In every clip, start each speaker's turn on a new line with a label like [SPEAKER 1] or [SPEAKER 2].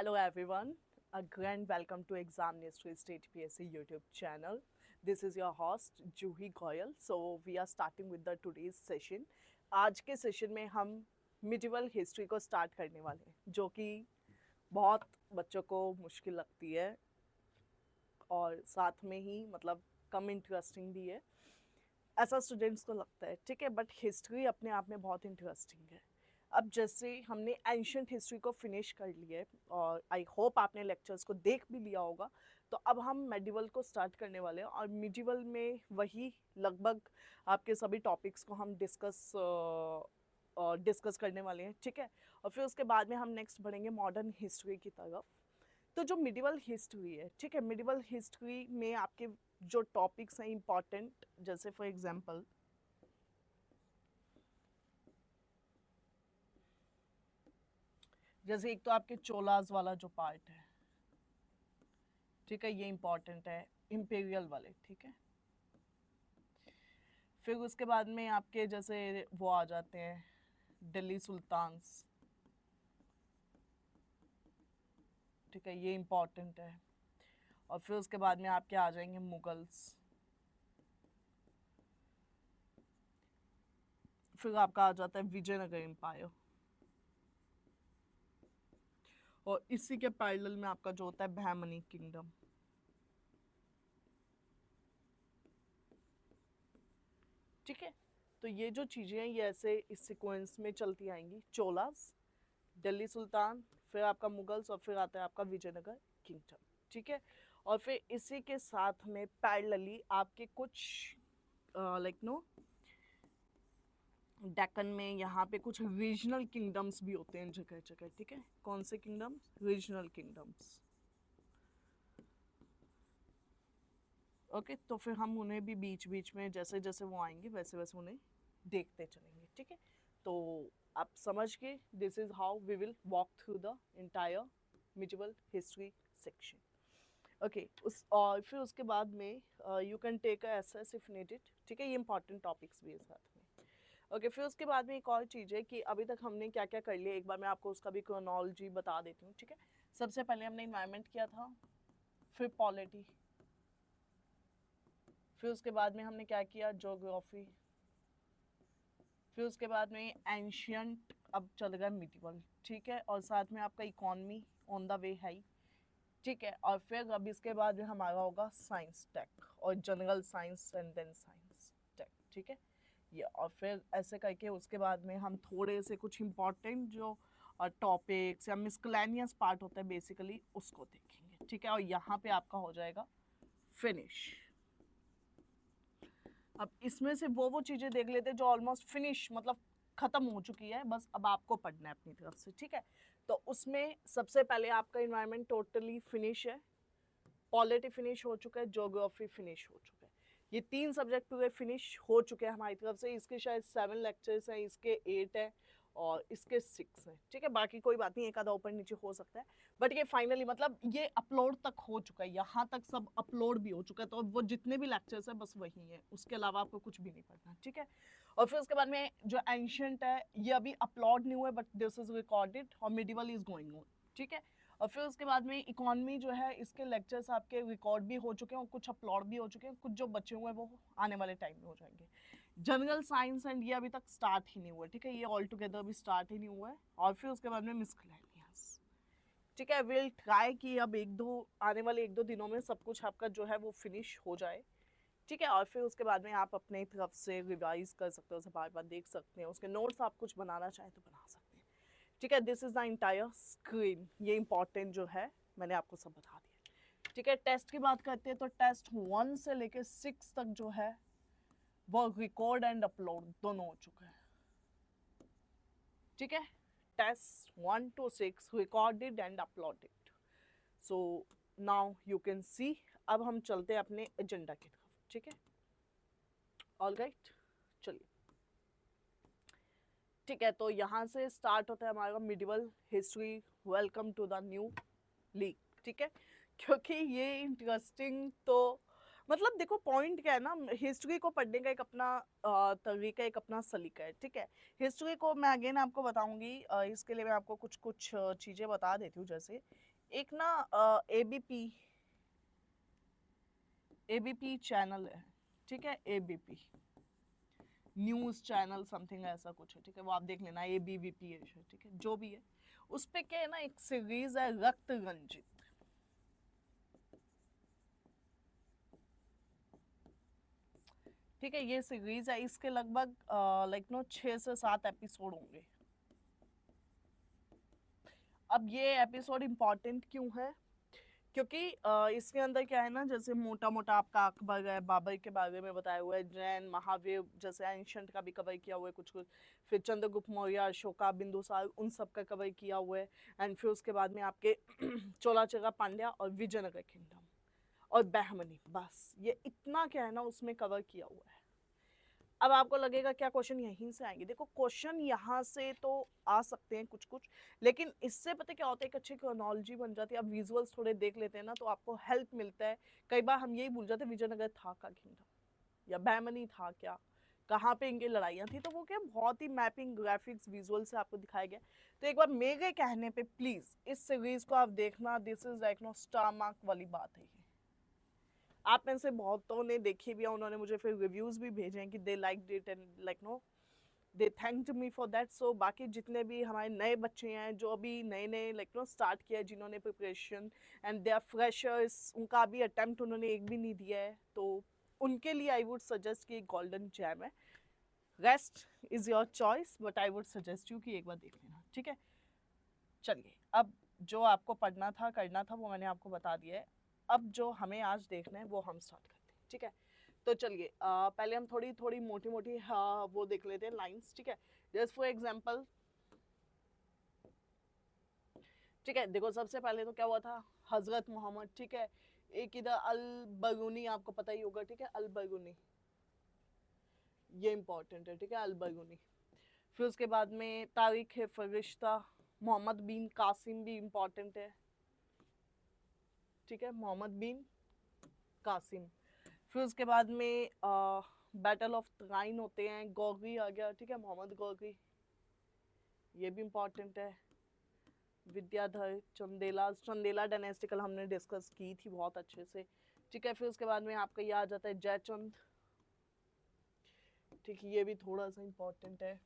[SPEAKER 1] Hello everyone, a grand welcome to Exam History State PSC YouTube channel. This is your host Juhi Goyal. So we are starting with the today's session. आज के session में हम medieval history को start करने वाले हैं जो कि बहुत बच्चों को मुश्किल लगती है और साथ में ही मतलब कम इंटरेस्टिंग भी है, ऐसा स्टूडेंट्स को लगता है, ठीक है। बट हिस्ट्री अपने आप में बहुत इंटरेस्टिंग है। अब जैसे हमने एंशंट हिस्ट्री को फिनिश कर लिया है और आई होप आपने लेक्चर्स को देख भी लिया होगा, तो अब हम मेडिवल को स्टार्ट करने वाले हैं और मिडिवल में वही लगभग आपके सभी टॉपिक्स को हम डिस्कस करने वाले हैं, ठीक है। और फिर उसके बाद में हम नेक्स्ट बढ़ेंगे मॉडर्न हिस्ट्री की तरफ। तो जो मिडिवल हिस्ट्री है, ठीक है, मिडिवल हिस्ट्री में आपके जो टॉपिक्स हैं इम्पॉर्टेंट, जैसे फॉर एग्जांपल जैसे एक तो आपके चोलाज वाला जो पार्ट है, ठीक है, ये इम्पॉर्टेंट है, इम्पेरियल वाले, ठीक है। फिर उसके बाद में आपके जैसे वो आ जाते हैं दिल्ली सुल्तान्स, ठीक है, ये इम्पॉर्टेंट है। और फिर उसके बाद में आपके आ जाएंगे मुगल्स, फिर आपका आ जाता है विजयनगर एम्पायर, और इसी के पैरेलल में आपका जो होता है बहमनी किंगडम, ठीक है। तो ये जो चीज़ें हैं ये ऐसे इस सीक्वेंस में चलती आएंगी, चोलास, दिल्ली सुल्तान, फिर आपका मुगल्स, और फिर आता है आपका विजयनगर किंगडम, ठीक है। और फिर इसी के साथ में पैरेलली आपके कुछ डेक्कन में यहाँ पे कुछ रीजनल किंगडम्स भी होते हैं जगह जगह, ठीक है। कौन से किंगडम्स? Regional kingdoms, okay. तो फिर हम उन्हें भी बीच बीच में जैसे जैसे वो आएंगे वैसे वैसे उन्हें देखते चलेंगे, ठीक है। तो आप समझ के this is how we will walk through the entire medieval history section, okay. उस और फिर उसके बाद में you can take a SS if needed, ठीक है। ये इंपॉर्टेंट टॉपिक्स भी है साथ में, ओके। फिर उसके बाद में एक और चीज़ है कि अभी तक हमने क्या क्या कर लिया, एक बार मैं आपको उसका भी क्रोनोलॉजी बता देती हूँ, ठीक है। सबसे पहले हमने इन्वायरमेंट किया था, फिर पॉलिटी, फिर उसके बाद में हमने क्या किया, ज्योग्राफी, फिर उसके बाद में एंशियंट, अब चलेगा मिडिवल, ठीक है। और साथ में आपका इकोनॉमी ऑन द वे है, ठीक है। और फिर अब इसके बाद में हमारा होगा साइंस टेक और general science and then science tech, ठीक है ये। और फिर ऐसे करके उसके बाद में हम थोड़े से कुछ इम्पॉर्टेंट जो टॉपिक्स या मिसलेनियस पार्ट होता है बेसिकली उसको देखेंगे, ठीक है। और यहाँ पे आपका हो जाएगा फिनिश। अब इसमें से वो चीज़ें देख लेते हैं जो ऑलमोस्ट फिनिश मतलब ख़त्म हो चुकी है, बस अब आपको पढ़ना है अपनी तरफ से, ठीक है। तो उसमें सबसे पहले आपका इन्वायरमेंट टोटली फिनिश है, पॉलिटी फिनिश हो चुका है, ज्योग्राफी फिनिश हो चुका है। ये 3 सब्जेक्ट पूरे फिनिश हो चुके हैं हमारी तरफ से। इसके शायद 7 लेक्चर्स हैं, इसके 8 हैं और इसके 6 हैं, ठीक है। बाकी कोई बात नहीं, एक आधा ऊपर नीचे हो सकता है, बट ये फाइनली मतलब ये अपलोड तक हो चुका है, यहाँ तक सब अपलोड भी हो चुका है। तो वो जितने भी लेक्चर्स हैं बस वही है, उसके अलावा आपको कुछ भी नहीं पढ़ना, ठीक है। और फिर उसके बाद में जो एंशियंट है ये अभी अपलोड नहीं हुआ है, बट दिस इज रिकॉर्डेड और मिडिवल इज गोइंग ऑन, ठीक है। और फिर उसके बाद में इकोनॉमी जो है इसके लेक्चर्स आपके रिकॉर्ड भी हो चुके हैं और कुछ अपलोड भी हो चुके हैं, कुछ जो बचे हुए हैं वो आने वाले टाइम में हो जाएंगे। जनरल साइंस एंड ये अभी तक स्टार्ट ही नहीं हुआ, ठीक है, ये ऑल टुगेदर भी स्टार्ट ही नहीं हुआ है। और फिर उसके बाद में मिसलेनियस, ठीक है। विल ट्राई कि अब आने वाले 1-2 दिनों में सब कुछ आपका जो है वो फिनिश हो जाए, ठीक है। और फिर उसके बाद में आप अपने तरफ से रिवाइज कर सकते हो, उसे बार बार देख सकते हैं, उसके नोट्स आप कुछ बनाना चाहें तो बना सकते हैं, ठीक है। This is the entire screen, ये इंपॉर्टेंट जो है मैंने आपको सब बता दिया, ठीक है। टेस्ट की बात करते हैं तो टेस्ट 1 से लेकर 6 तक जो है वो रिकॉर्ड एंड अपलोड दोनों हो चुका है, ठीक है। Test 1 to 6 recorded and uploaded. So now you can see, अब हम चलते हैं अपने एजेंडा की तरफ, ठीक है। ऑल राइट, चलिए, ठीक है। तो यहाँ से स्टार्ट होता है हमारा medieval history, welcome to the new league, ठीक है। क्योंकि ये इंटरेस्टिंग तो मतलब देखो पॉइंट क्या है ना, हिस्ट्री को पढ़ने का एक अपना तरीका, एक अपना सलीका है, ठीक है। हिस्ट्री को मैं अगेन आपको बताऊंगी, इसके लिए मैं आपको कुछ कुछ चीजें बता देती हूँ। जैसे एक ना एबीपी एबीपी चैनल है, ठीक है, एबीपी न्यूज चैनल समथिंग ऐसा कुछ है, ठीक है, वो आप देख लेना, एबीवीपी है, ठीक है, जो भी है। उस पे क्या है ना, एक सीरीज है रक्त रंजित, ठीक है, ये सीरीज है, इसके लगभग लाइक नो 6 से 7 एपिसोड होंगे। अब ये एपिसोड इम्पॉर्टेंट क्यों है, क्योंकि इसके अंदर क्या है ना, जैसे मोटा मोटा आपका अकबर है, बाबर के बारे में बताया हुआ है, जैन महावीर जैसे एंशंट का भी कवर किया हुआ है कुछ कुछ, फिर चंद्रगुप्त मौर्य, अशोका, बिंदुसार, उन सब का कवर किया हुआ है। एंड फिर उसके बाद में आपके चोलाचरा पांड्या और विजयनगर किंगडम और बहमनी, बस ये इतना क्या है ना उसमें कवर किया हुआ है। अब आपको लगेगा क्या क्वेश्चन यहीं से आएंगे, देखो क्वेश्चन यहाँ से तो आ सकते हैं कुछ कुछ, लेकिन इससे पता क्या होता है, एक अच्छी क्रोनोलॉजी बन जाती है। आप विजुअल्स थोड़े देख लेते हैं ना तो आपको हेल्प मिलता है। कई बार हम यही भूल जाते हैं विजयनगर था का किंगडम या बैमनी था क्या, कहाँ पे इनकी लड़ाइयाँ थी, तो वो क्या बहुत ही मैपिंग ग्राफिक्स विजुअल से आपको दिखाया गया। तो एक बार मेरे कहने पे प्लीज इस सीरीज को आप देखना, this is like no star mark वाली बात है। आप में से बहुतों ने देखी भी है, उन्होंने मुझे फिर रिव्यूज भी भेजे हैं कि they like it and like no they thanked me for that. So बाकी जितने भी हमारे नए बच्चे हैं जो अभी नए नए लाइक नो स्टार्ट किया है, जिन्होंने preparation and they are freshers, उनका अभी अटेम्प्ट उन्होंने एक भी नहीं दिया है, तो उनके लिए आई वुड सजेस्ट कि गोल्डन जैम है। Rest is your choice, but I would suggest you कि एक बार देख लेना, ठीक है। चलिए, अब जो आपको पढ़ना था करना था वो मैंने आपको बता दिया है। अब जो हमें आज देखना है वो हम स्टार्ट करते हैं, ठीक है। तो चलिए पहले हम थोड़ी थोड़ी मोटी मोटी वो देख लेते हैं लाइंस, ठीक है। जस्ट फॉर एग्जांपल, ठीक है, देखो सबसे पहले तो क्या हुआ था, हजरत मोहम्मद, ठीक है। एक इधर अल बरूनी, आपको पता ही होगा, ठीक है, अल बरूनी, ये इंपॉर्टेंट है, ठीक है, अल बरूनी। फिर उसके बाद में तारीख फरिश्ता, मोहम्मद बिन कासिम भी इंपॉर्टेंट है, ठीक है, मोहम्मद बिन कासिम। फिर उसके बाद में बैटल ऑफ तराइन होते हैं, गौरी आ गया, ठीक है, मोहम्मद गौरी, ये भी इंपॉर्टेंट है। विद्याधर, चंदेला, चंदेला डायनेस्टी कल हमने डिस्कस की थी बहुत अच्छे से, ठीक है। फिर उसके बाद में आपका ये आ जाता है जयचंद, ठीक है, ये भी थोड़ा सा इंपॉर्टेंट है।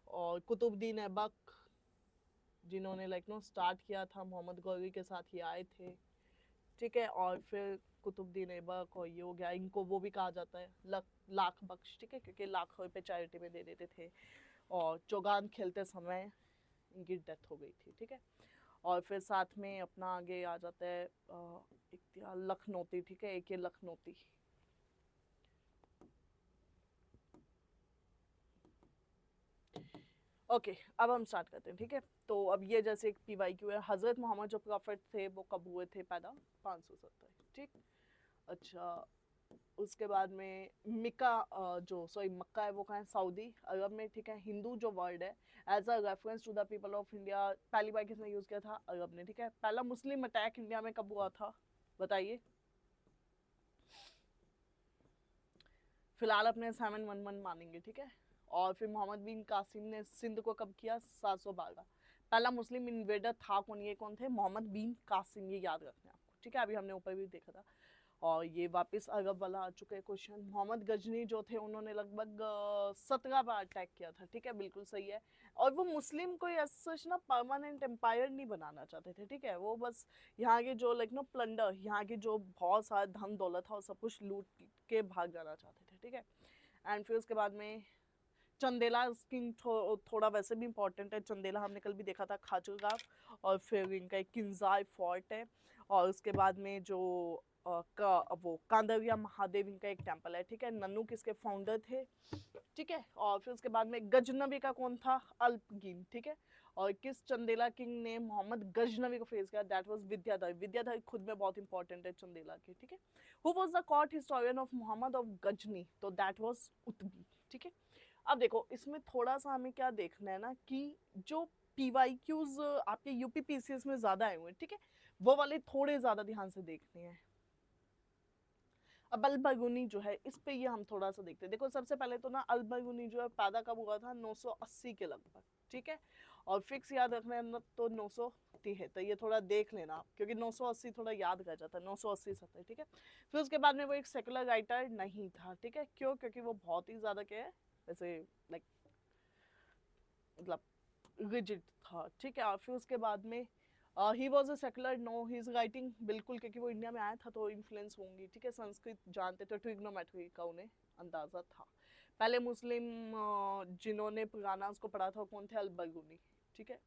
[SPEAKER 1] और कुतुबुद्दीन ऐबक, जिन्होंने लाइक नो स्टार्ट किया था, मोहम्मद गौरी के साथ ही आए थे, ठीक है। और फिर कुतुबुद्दीन ऐबक और ये हो गया, इनको वो भी कहा जाता है लाख बख्श, ठीक है, क्योंकि लाख रुपए चैरिटी में दे देते थे। और चौगान खेलते समय इनकी डेथ हो गई थी, ठीक है। और फिर साथ में अपना आगे आ जाता है इख्तियार लखनौती, ठीक है, एक ये लखनौती। ओके अब हम स्टार्ट करते हैं, ठीक है। तो अब ये जैसे एक PYQ है, हजरत मोहम्मद जो प्रॉफिट थे वो कब हुए थे पैदा, 570, ठीक। अच्छा, उसके बाद में मिका जो सॉरी मक्का है वो कहाँ है, सऊदी अरब में, ठीक है। हिंदू जो वर्ड है as a reference to the people of India, पहली बार किसने यूज किया था, अरब ने, ठीक है। पहला मुस्लिम अटैक इंडिया में कब हुआ था बताइए। फिलहाल अपने 711 मानेंगे, ठीक है। और फिर मोहम्मद बिन कासिम ने सिंध को कब किया, 712। पहला मुस्लिम इन्वेडर था कौन, ये कौन थे, मोहम्मद बिन कासिम, ये याद रखना है आपको, ठीक है। अभी हमने ऊपर भी देखा था। और ये वापस अरब वाला आ चुका है क्वेश्चन। मोहम्मद गजनी जो थे उन्होंने लगभग 17 बार अटैक किया था, ठीक है, बिल्कुल सही है। और वो मुस्लिम को सच ना परमानेंट एम्पायर नहीं बनाना चाहते थे, ठीक है। वो बस यहाँ के जो लाइक नो प्लंडर, यहाँ के जो बहुत सारा धन दौलत था वो सब कुछ लूट के भाग जाना चाहते थे, ठीक है। एंड फिर उसके बाद में चंदेला किंग थोड़ा वैसे भी इंपॉर्टेंट है। चंदेला हमने कल भी देखा था, खाजूगाव। और फिर इनका एक किंजाई फोर्ट है। और उसके बाद में जो वो कांदरिया महादेव इनका एक टेम्पल है, ठीक है। नन्नू किसके फाउंडर थे, ठीक है। और फिर उसके बाद में गजनवी का कौन था, अल्पगीन, ठीक है। और किस चंदेला किंग ने मोहम्मद गजनवी को फेस किया, दैट वाज विद्याधर। विद्याधर खुद में बहुत इंपॉर्टेंट है चंदेला के, ठीक है। Who was the court historian of Mohammad of Ghazni, तो दैट वाज उतबी, ठीक है। अब देखो इसमें थोड़ा सा हमें क्या देखना है ना कि जो PYQs आपके UP PCS में ज्यादा आए हुए हैं, ठीक है, वो वाले थोड़े ज्यादा ध्यान से देखने हैं। अब अल बरगुनी जो है इस पे ये हम थोड़ा सा देखते हैं। देखो सबसे पहले तो ना अल बरगुनी जो है पैदा कब हुआ था 980 के लगभग, ठीक है, और फिक्स याद रखना है तो 973, ये थोड़ा देख लेना आप, क्योंकि 980 थोड़ा याद कर जाता है, 980 70, ठीक है। फिर उसके बाद में वो एक सेकुलर राइटर नहीं था, ठीक है, क्यों, क्योंकि वो बहुत ही ज्यादा क्या है वैसे लाइक मतलब रिजिड था, ठीक है। और फिर उसके बाद में he was a secular, no he is writing, बिल्कुल, क्योंकि वो इंडिया में आया था तो इन्फ्लुएंस होंगी, ठीक है, संस्कृत जानते थे, ट्रिग्नोमेट्री का उन्हें अंदाजा था। पहले मुस्लिम जिन्होंने पुराना उसको पढ़ा था कौन थे, अल बरगुनी, ठीक है।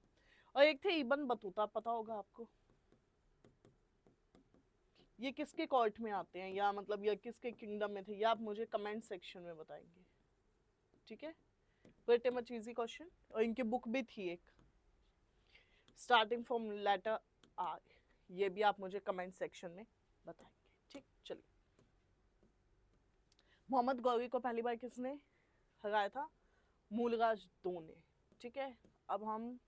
[SPEAKER 1] और एक थे इबन बतूता, पता होगा आपको, ये किसके कोर्ट में आते हैं, या मतलब ये किसके किंगडम में थे, ये आप मुझे कमेंट सेक्शन में बताएंगे, ठीक है। वेरी मच इजी क्वेश्चन, और इनकी बुक भी थी एक, स्टार्टिंग फ्रॉम लेटर आर, ये भी आप मुझे कमेंट सेक्शन में बताएंगे, ठीक। चलिए, मोहम्मद गौरी को पहली बार किसने हराया था, मूलराज दो ने, ठीक है। अब हम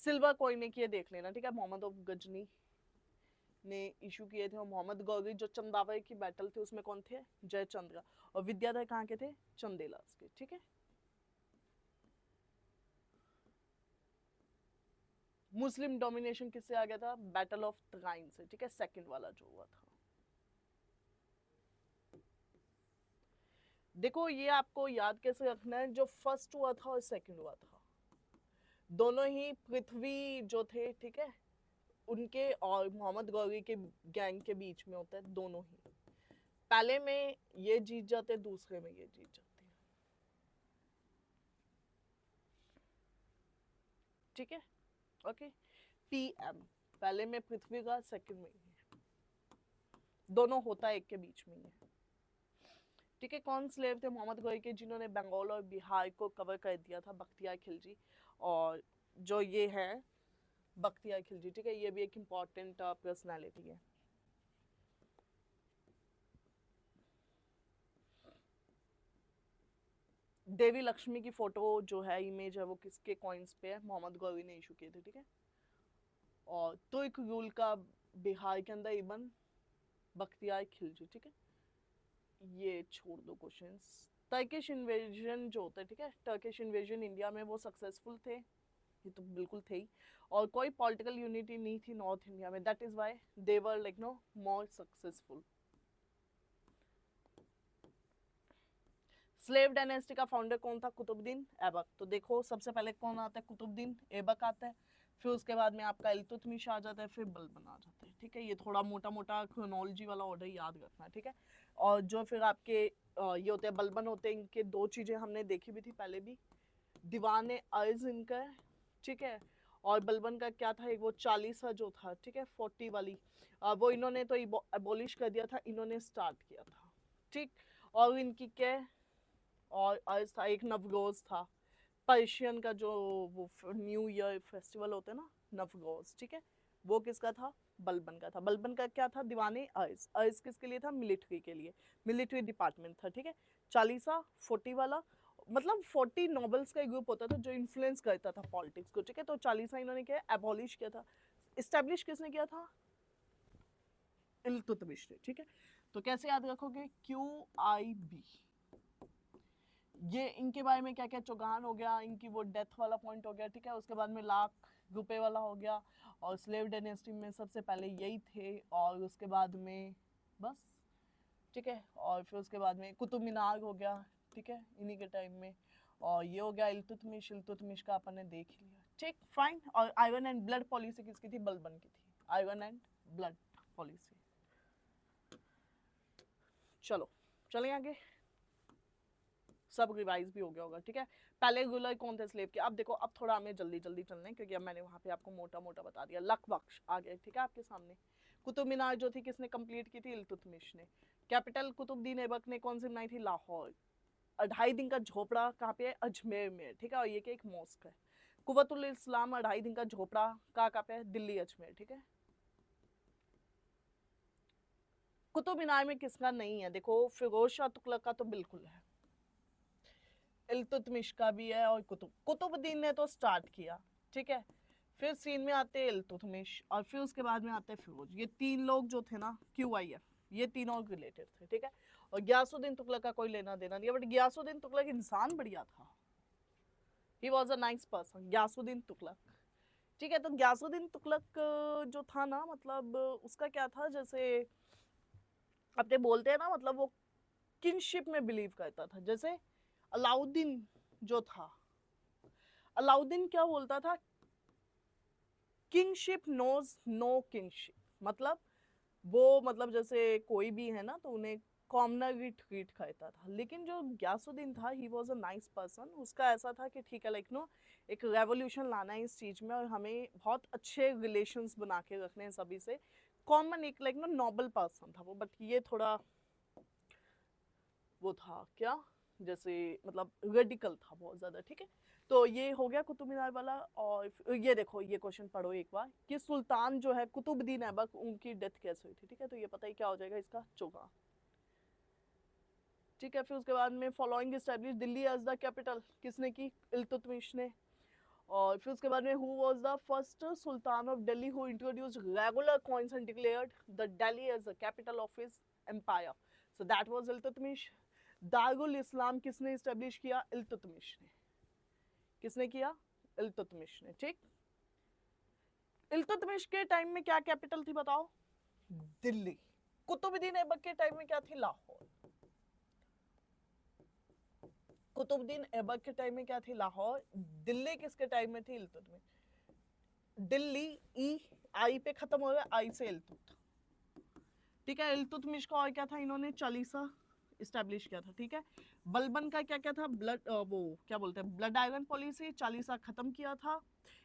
[SPEAKER 1] सिल्वर कॉइन की देख लेना, ठीक है, मोहम्मद ऑफ गजनी ने इशू किए थे, और मोहम्मद गौरी जो चंदावरी की बैटल थी उसमें कौन थे, जयचंद्र, और विद्याधर कहाँ के थे, चंदेला के, ठीक है। मुस्लिम डोमिनेशन किससे आ गया था, बैटल ऑफ तराइन से, ठीक है, सेकंड वाला जो हुआ था। देखो ये आपको याद कैसे रखना है, जो फर्स्ट हुआ था और सेकंड हुआ था दोनों ही पृथ्वी जो थे, ठीक है, उनके और मोहम्मद गौरी के गैंग के बीच में होता है, दोनों ही पहले में ये जीत जाते, दूसरे में ये जीत जाते, ठीक है, ओके। पीएम पहले में पृथ्वी का, सेकंड में ये, दोनों होता है एक के बीच में ये, ठीक है। कौन स्लेव थे मोहम्मद गौरी के जिन्होंने बंगाल और बिहार को कवर कर दिया था, बख्तियार खिलजी, और जो ये है बख्तियार खिलजी, ठीक है, ये भी एक इम्पॉर्टेंट पर्सनालिटी है। देवी लक्ष्मी की फोटो जो है, इमेज है, वो किसके कॉइन्स पे है, मोहम्मद गौरी ने इशू किए थे, ठीक है। और तुर्क रूल का बिहार के अंदर इबन बख्तियार खिलजी, ठीक है, ये छोड़ दो क्वेश्चंस। टर्किश इन्वेजन जो होता है, ठीक है, टर्किश इन्वेजन इंडिया में, वो सक्सेसफुल थे, ये तो बिल्कुल थे ही, और कोई पॉलिटिकल यूनिटी नहीं थी नॉर्थ इंडिया में, that is why they were like no more successful. Slave dynasty का फाउंडर कौन था, कुतुबुद्दीन ऐबक। तो देखो सबसे पहले कौन आता है, कुतुबुद्दीन ऐबक आता है, फिर उसके बाद में आपका इल्तुतमिश आ जाता है, फिर बलबन आ जाता है, ठीक है। ये थोड़ा मोटा मोटा क्रोनोलॉजी वाला ऑर्डर याद रखना, ठीक है। और जो फिर आपके ये होते हैं बलबन होते हैं, इनके दो चीजें हमने देखी भी थी पहले भी, दीवान अर्ज इनका है, ठीक है, और बलबन का क्या था, एक वो 40 जो था, ठीक है, 40 वाली, वो इन्होंने तो एबोलिश कर दिया था, इन्होंने स्टार्ट किया था, ठीक। और इनकी क्या, और अर्ज था, एक नवरोज था, पर्शियन का जो वो न्यू ईयर फेस्टिवल होता है ना, नवरोज, ठीक है, वो किसका था, बलबन का था। बलबन का क्या था, दीवाने अर्ज, अर्ज किसके लिए था, मिलिट्री के लिए, मिलिट्री डिपार्टमेंट था, ठीक है। 40 वाला मतलब 40 नॉबल्स का एक ग्रुप होता था जो इन्फ्लुएंस करता था पॉलिटिक्स को, ठीक है। तो 40 इन्होंने क्या एबॉलिश किया था, इस्टेब्लिश किसने किया था, इल्तुतमिश ने, ठीक है। तो कैसे याद रखोगे, QIB, ये इनके बारे में क्या क्या, चौगान हो गया, इनकी वो डेथ वाला पॉइंट हो गया, ठीक है। उसके बाद में ₹1,00,000 वाला हो गया, और स्लेव डायनेस्टी में सबसे पहले यही थे, और उसके बाद में बस, ठीक है। और फिर उसके बाद में कुतुब मीनार हो गया, ठीक है, इन्हीं के टाइम में, और ये हो गया इल्तुतमिश, इल्तुतमिश का अपन ने देख लिया, ठीक, फाइन। और आयरन एंड ब्लड पॉलिसी किसकी थी, बलबन की थी, आयरन एंड ब्लड पॉलिसी। चलो चलें आगे, सब रिवाइज भी हो गया होगा, ठीक है। पहले रूलर कौन थे स्लेव के, अब देखो अब थोड़ा हमें जल्दी जल्दी चलना है, क्योंकि अब मैंने वहाँ पे आपको मोटा मोटा बता दिया। लक बख्श आ गए, ठीक है, आपके सामने। कुतुब मीनार जो थी किसने कंप्लीट की थी, इल्तुतमिश ने। कैपिटल कुतुबुद्दीन ऐबक ने कौन सी बनाई थी, लाहौर। 2.5 दिन का झोपड़ा कहाँ पे है, अजमेर में, ठीक है, और ये एक मॉस्क है। कुव्वतुल इस्लाम 2.5 दिन का झोपड़ा कहाँ पे है, दिल्ली अजमेर, ठीक है। कुतुब मीनार में किसका नहीं है, देखो फिरोज शाह तुगलक का तो बिल्कुल है, इल्तुतमिश का भी है, और कुतुबुद्दीन ने तो स्टार्ट किया, ठीक है। फिर सीन में आते हैं इल्तुतमिश, और फिर उसके बाद में आते हैं फिरोज। ये 3 लोग जो थे ना, QIF, ये तीनों रिलेटेड थे, ठीक है। और गयासुद्दीन तुगलक का कोई लेना देना नहीं है, बट गयासुद्दीन तुगलक इंसान बढ़िया था, he was a nice person, Ghiyasuddin Tughlaq, ठीक है। तो गयासुद्दीन तुगलक जो था ना, मतलब उसका क्या था, जैसे अपने बोलते हैं ना, मतलब वो किंगशिप में बिलीव करता था। जैसे अलाउद्दीन जो था, अलाउद्दीन क्या बोलता था, किंगशिप नोज नो किंगशिप, मतलब वो, मतलब जैसे कोई भी है ना तो उन्हें कॉमनर ट्रीट करता था। लेकिन जो गयासुद्दीन था, he was a nice person, उसका ऐसा था कि ठीक है, लाइक नो, एक रेवोल्यूशन लाना है इस चीज में और हमें बहुत अच्छे रिलेशंस बना के रखने हैं सभी से, कॉमन, एक लाइक नो नोबल पर्सन था वो। बट ये थोड़ा वो था क्या, जैसे मतलब रेडिकल था बहुत ज्यादा, ठीक है। तो ये हो गया कुतुब मीनार वाला। और ये देखो, ये क्वेश्चन पढ़ो एक बार कि सुल्तान जो है कुतुबुद्दीन ऐबक, उनकी डेथ कैसे हुई थी, ठीक है। तो ये पता ही क्या हो जाएगा इसका, चौका, ठीक है। फिर उसके बाद में following establish Delhi as the capital, किसने की, इल्तुतमिश ने। और फिर उसके बाद में who was the first sultan of Delhi who introduced regular coins and declared the Delhi as the capital of his empire, so that was Iltutmish. Darul Islam किसने एस्टैब्लिश किया, इल्तुतमिश ने। किसने किया, इल्तुतमिश ने, ठीक। इल्तुतमिश के टाइम में क्या कैपिटल थी बताओ, दिल्ली। कुतुबुद्दीन ऐबक के टाइम में क्या थी, लाहौर। कुतुबुद्दीन ऐबक के टाइम में क्या थी, लाहौर। दिल्ली किसके टाइम में थी, इल्तुतमिश। दिल्ली ई आई पे खत्म हो गया, आई से इल्तुत, ठीक है। इल्तुतमिश का और क्या था, इन्होंने चालीसा इस्टेब्लिश किया था, ठीक है। बलबन का क्या क्या था, ब्लड, वो क्या बोलते हैं, ब्लड आयरन पॉलिसी, चालीसा खत्म किया था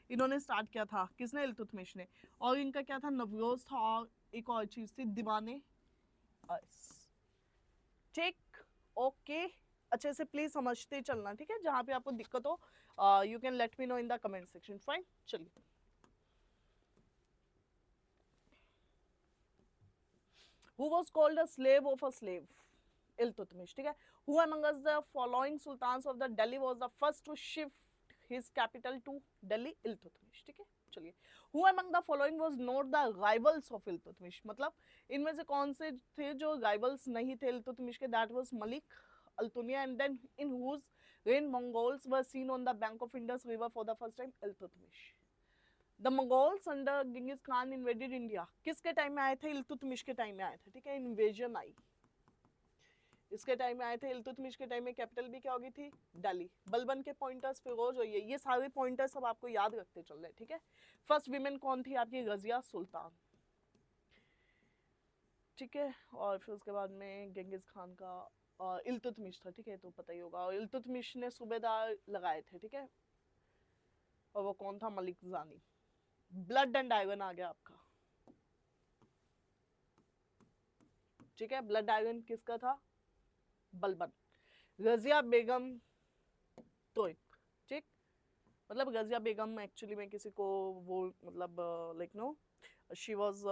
[SPEAKER 1] इन्होंने, स्टार्ट किया था किसने, इल्तुतमिश ने। और इनका क्या था, नवरोज था, और एक और चीज थी, दीवाने अरस, ठीक। ओके, अच्छे से प्लीज समझते चलना, ठीक है। जहां पे आपको दिक्कत हो you can let me know in the comment section, fine. चलिए, who was called a slave of a slave, Iltutmish, ठीक है। Who among us the following sultans of the Delhi was the first to shift his capital to Delhi, Iltutmish, ठीक है। चलिए, who among the following was not the rivals of Iltutmish, मतलब इनमें से कौन से थे जो rivals नहीं थे इल्तुतमिश के, that was Malik Altunia, and then in whose reign Mongols were seen on the bank of Indus river for the first time, Iltutmish। The Mongols under Genghis Khan invaded India, किसके time में आए थे, इल्तुतमिश के time में आए थे, ठीक है। इन्वेजन आई इसके टाइम में आए थे, इल्तुतमिश के टाइम में कैपिटल भी क्या हो गई थी, दिल्ली। बलबन के पॉइंटर्स फिरोज और ये सारे पॉइंटर्स सब आपको याद रखते चल रहे, ठीक है। फर्स्ट विमेन कौन थी आपकी, रजिया सुल्तान, ठीक है। और फिर उसके बाद में गेंगिस खान का इल्तुतमिश था, ठीक है, तो पता ही होगा। और इल्तुतमिश ने सूबेदार लगाए थे, ठीक है। और वो कौन था, मलिक जानी। ब्लड एंड आयरन आ गया आपका, ठीक है। ब्लड आयरन किसका था, बलबन। रजिया बेगम तोइक, ठीक। मतलब रजिया बेगम एक्चुअली में किसी को वो, मतलब like no, she was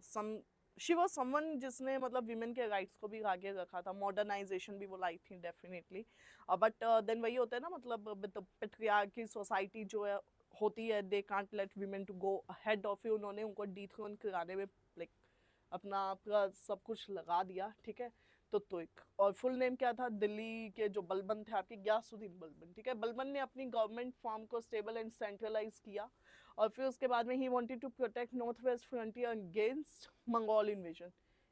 [SPEAKER 1] some she was someone जिसने मतलब विमेन के राइट्स को भी आगे रखा था, मॉडर्नाइजेशन भी वो लाई थी डेफिनेटली। बट देन वही होता है ना, मतलब विद पेट्रियार्की सोसाइटी जो है होती है, they can't let women to go ahead of you, उन्होंने उनको डिथ्रोन कराने में लाइक अपना आपका सब कुछ लगा दिया, ठीक है। तो तुर्क, और फुल नेम क्या था दिल्ली के जो बलबन थे आपके, गयासुद्दीन बलबन, ठीक है। बलबन ने अपनी गवर्नमेंट फॉर्म को स्टेबल एंड सेंट्रलाइज किया, और फिर उसके बाद में he wanted to protect north west frontier against Mongol invasion,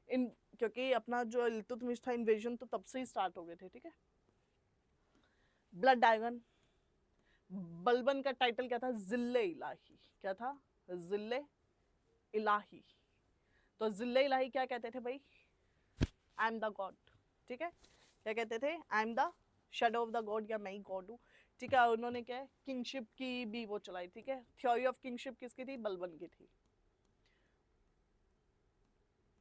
[SPEAKER 1] इन क्योंकि अपना जो इल्तुतमिश था, इन्वेजन तो तब से ही स्टार्ट हो गए थे, ठीक है। ब्लड आयरन, बलबन का टाइटल क्या था, जिल्ले इलाही, क्या था, जिल्ले इलाही। तो जिल्ले इलाही क्या कहते थे भाई, आई एम द गॉड, ठीक है। क्या कहते थे, I am the shadow of the God, या मैं ही गॉड हूँ, ठीक है। उन्होंने क्या है, किंगशिप की भी वो चलाई, ठीक है। थ्योरी ऑफ किंगशिप किसकी थी, बलबन की थी।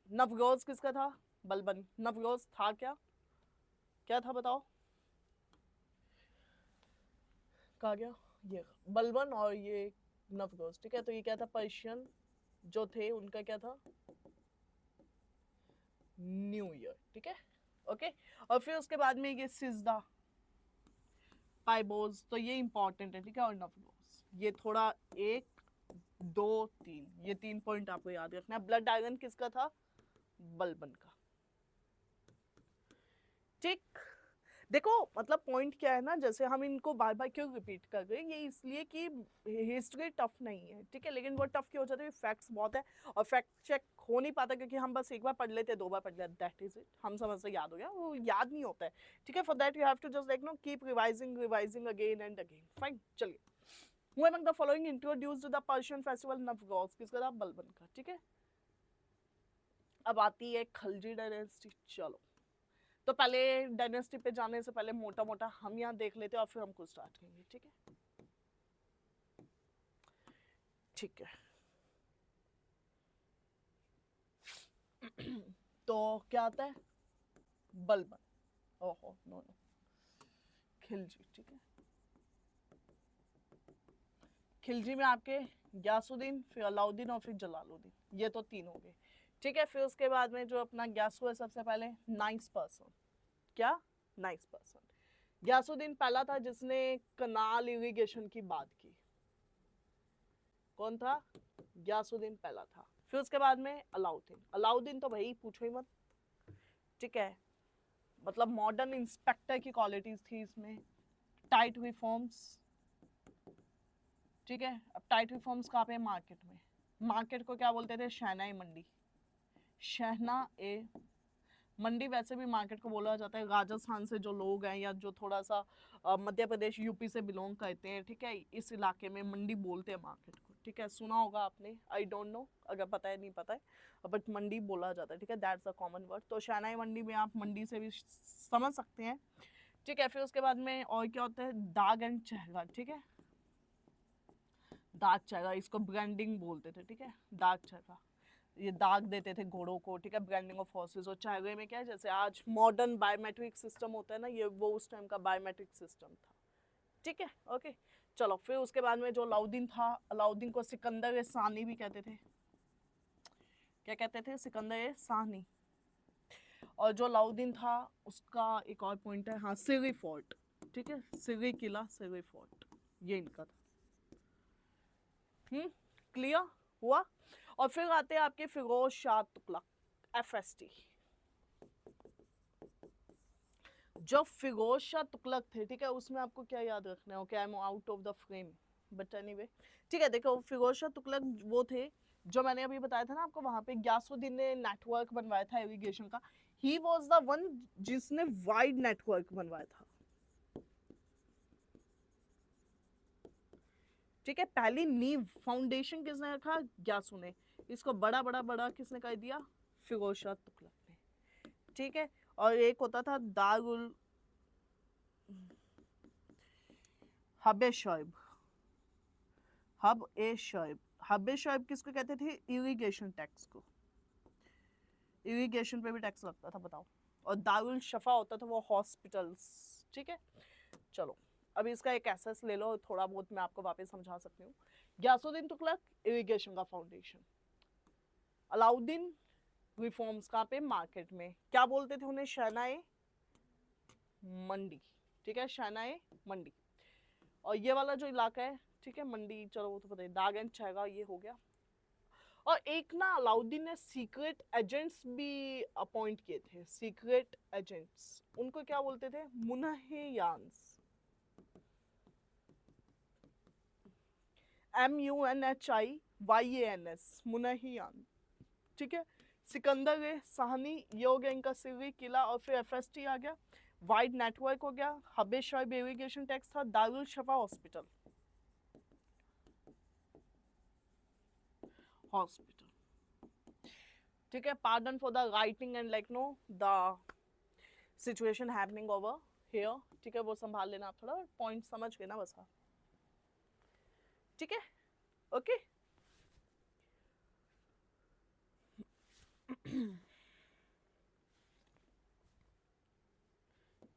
[SPEAKER 1] नवरोज किसका था, बलबन। नवरोज था क्या, क्या था बताओ, कहा गया, ये बलबन और ये नवरोज, ठीक है। तो ये क्या था, पर्शियन जो थे उनका क्या था, न्यू ईयर, ठीक है, ओके। और फिर उसके बाद में ये सिजदा पाइबोज, तो ये इंपॉर्टेंट है, ठीक है। और नवरोज, ये थोड़ा 1 2 3, ये 3 पॉइंट आपको याद रखना है। ब्लड आयरन किसका था, बलबन का। ठीक, देखो मतलब पॉइंट क्या है ना, जैसे हम इनको बार बार क्यों रिपीट कर रहे हैं, ये इसलिए कि हिस्ट्री टफ नहीं है, ठीक है, लेकिन वो टफ क्यों हो जाता है, फैक्ट्स बहुत है और फैक्ट चेक हो नहीं पाता क्योंकि हम बस एक बार पढ़ लेते, 2 बार पढ़ लेते, दैट इज इट, हम समझ से याद हो गया, वो याद नहीं होता है, ठीक है। For that you have to just like know keep revising again and again, fine. चलिए, who among the following introduced the Persian festival Navroz, किसका था, बलबन का, ठीक है। अब आती है खलजी डायनेस्टी। चलो, तो पहले डायनेस्टी पे जाने से पहले मोटा मोटा हम यहाँ देख लेते हैं और फिर हम कुछ स्टार्ट करेंगे, ठीक है। ठीक है, तो क्या आता है, बलबन, ओहो नो नो, खिलजी, ठीक है। खिलजी में आपके ग्यासुद्दीन, फिर अलाउद्दीन और फिर जलालुद्दीन, ये तो 3 हो गए, ठीक है। फिर उसके बाद में जो अपना ग्यासु है सबसे पहले नाइस पर्सन, क्या, नाइस पर्सन। ग्यासुद्दीन पहला था जिसने कनाल इरिगेशन की बात की, कौन था, ग्यासुद्दीन पहला था। फिर उसके बाद में अलाउद्दीन, अलाउद्दीन तो भाई पूछो ही मत, ठीक है, मतलब मॉडर्न इंस्पेक्टर की क्वालिटीज थी इसमें, टाइट रिफॉर्म्स, ठीक है। अब टाइट रिफॉर्म्स कहाँ पे, मार्केट में, मार्केट को क्या बोलते थे, शहनाई मंडी, शहना ए मंडी, वैसे भी मार्केट को बोला जाता है, राजस्थान से जो लोग हैं या जो थोड़ा सा मध्य प्रदेश यूपी से बिलोंग करते हैं, ठीक है, इस इलाके में मंडी बोलते हैं मार्केट को, ठीक है, सुना होगा आपने, आई डोंट नो अगर पता है नहीं पता है, बट मंडी बोला जाता है, ठीक है, दैट्स अ कॉमन वर्ड। तो शहनाई मंडी में आप मंडी से भी समझ सकते हैं, ठीक है। फिर उसके बाद में और क्या होता है, दाग एंड चेहरा, ठीक है, दाग चेहरा, इसको ब्रांडिंग बोलते थे, ठीक है, दाग चेहरा, ये दाग देते थे घोड़ों को, ठीक है, ब्रांडिंग ऑफ हॉर्सेस। और चेहरे में क्या है, जैसे आज मॉडर्न बायोमेट्रिक सिस्टम होता है ना, ये वो उस टाइम का बायोमेट्रिक सिस्टम था, ठीक है, ओके। चलो, फिर उसके बाद में जो अलाउद्दीन था, अलाउद्दीन को सिकंदर सानी भी कहते थे, क्या कहते थे, सिकंदर सानी। और जो अलाउद्दीन था उसका एक और पॉइंट है, हाँ, सिरी फोर्ट, ठीक है, सिरी किला, सिरी फोर्ट, ये इनका था। क्लियर हुआ। और फिर आते हैं आपके फिरोज शाह तुगलक, FST। जो फिरोज शाह तुगलक थे, ठीक है, उसमें आपको क्या याद रखना है, okay, I am out of the frame, but anyway, ठीक है। देखो, फिरोज शाह तुगलक वो थे जो मैंने अभी बताया था ना आपको, वहां पे ग्यासुद्दीन ने नेटवर्क बनवाया था इरिगेशन का, ही वाज द वन जिसने वाइड नेटवर्क बनवाया था, ठीक है। पहली नींव फाउंडेशन किसने रखा, ग्यासू ने, इसको बड़ा बड़ा बड़ा किसने कर दिया, फिरोज शाह तुगलक ने, ठीक है। और एक होता था दारुल हब शोएब, हब ए शोएब, हब शोएब किसको कहते थे, इरिगेशन टैक्स को, इरिगेशन पे भी टैक्स लगता था, बताओ। और दारुल शफा होता था वो हॉस्पिटल्स, ठीक है। चलो, अब इसका एक एसेस ले लो, थोड़ा बहुत मैं आपको वापस समझा सकती हूँ। ग्यासुद्दीन तुगलक इरिगेशन का फाउंडेशन, अलाउद्दीन रिफॉर्म्स कहाँ पे, मार्केट में, क्या बोलते थे उन्हें, शहनाए मंडी, ठीक है, शहनाए मंडी। और ये वाला जो इलाका है, ठीक है, मंडी, चलो वो तो पता है, दाग एंड चेहरा, ये हो गया। और एक ना अलाउद्दीन ने सीक्रेट एजेंट्स भी अपॉइंट किए थे, सीक्रेट एजेंट्स, उनको क्या बोलते थे, मुनहियान्स, MUNHIYANS, मुनहियान, ठीक है। सिकंदर साहनी, ये हो गया इनका सिरी किला। और फिर FST आ गया, वाइड नेटवर्क हो गया, हबे शोएब इरिगेशन टैक्स था, दारुल शफा हॉस्पिटल, ठीक है। Pardon for the writing and like know the situation happening over here, ठीक है, वो संभाल लेना आप, थोड़ा पॉइंट समझ गए ना बस आप, ठीक है, ओके।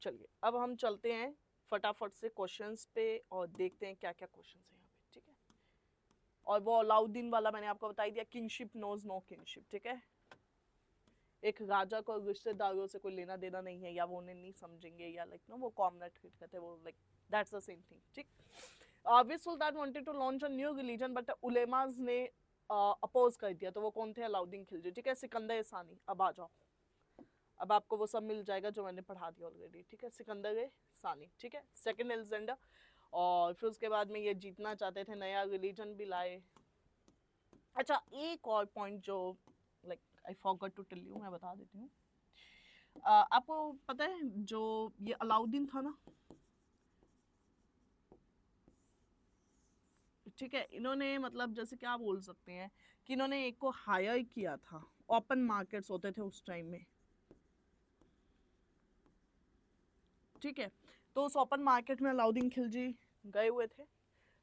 [SPEAKER 1] चलिए, अब हम चलते हैं फटाफट से क्वेश्चंस पे और देखते हैं क्या क्या क्वेश्चंस हैं यहाँ पे, ठीक है। और वो अलाउद्दीन वाला मैंने आपको बता दिया, किंगशिप नोज नो किंगशिप, ठीक है, एक राजा को रिश्तेदारों से कोई लेना देना नहीं है, या वो उन्हें नहीं समझेंगे, या लाइक नो वो कॉमनर ट्रीट करते हैं, वो like that's the same thing, ठीक। Which sultan wanted to launch a new religion but ulemas ने अपोज कर दिया, तो वो कौन थे? अलाउद्दीन खिलजी, ठीक है। सिकंदर सानी, अब आ जाओ, अब आपको वो सब मिल जाएगा जो मैंने पढ़ा दिया ऑलरेडी, ठीक है। सिकंदर सानी, ठीक है, सेकंड अलेक्जेंडर। और फिर उसके बाद में ये जीतना चाहते थे, नया रिलीजन भी लाए। अच्छा, एक और पॉइंट जो like I forgot to tell you, मैं बता देती हूँ। आपको पता है जो ये अलाउद्दीन था ना, ठीक है, इन्होंने मतलब जैसे क्या बोल सकते हैं कि इन्होंने एक को हायर किया था, ओपन मार्केट्स होते थे उस टाइम में, ठीक है। तो उस ओपन मार्केट में अलाउद्दीन खिलजी गए हुए थे,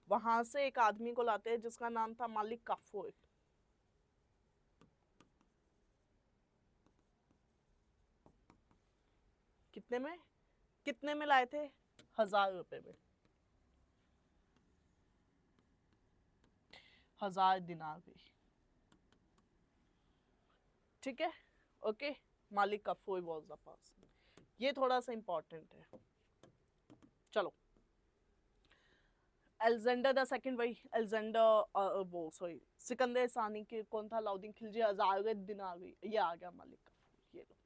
[SPEAKER 1] वहां से एक आदमी को लाते हैं जिसका नाम था मालिक काफूर। कितने में लाए थे? 1000 रुपए में, 1000 दिनार भी, ठीक है। ओके, मालिक काफूर वाज द पर्सन, ये थोड़ा सा इंपॉर्टेंट है। चलो, अलेक्जेंडर द सेकंड, वही अलेक्जेंडर, वो सॉरी सिकंदर सानी के कौन था? अलाउद्दीन खिलजी, 1000 दिनार भी, ये आ गया मालिक काफूर, ये लो,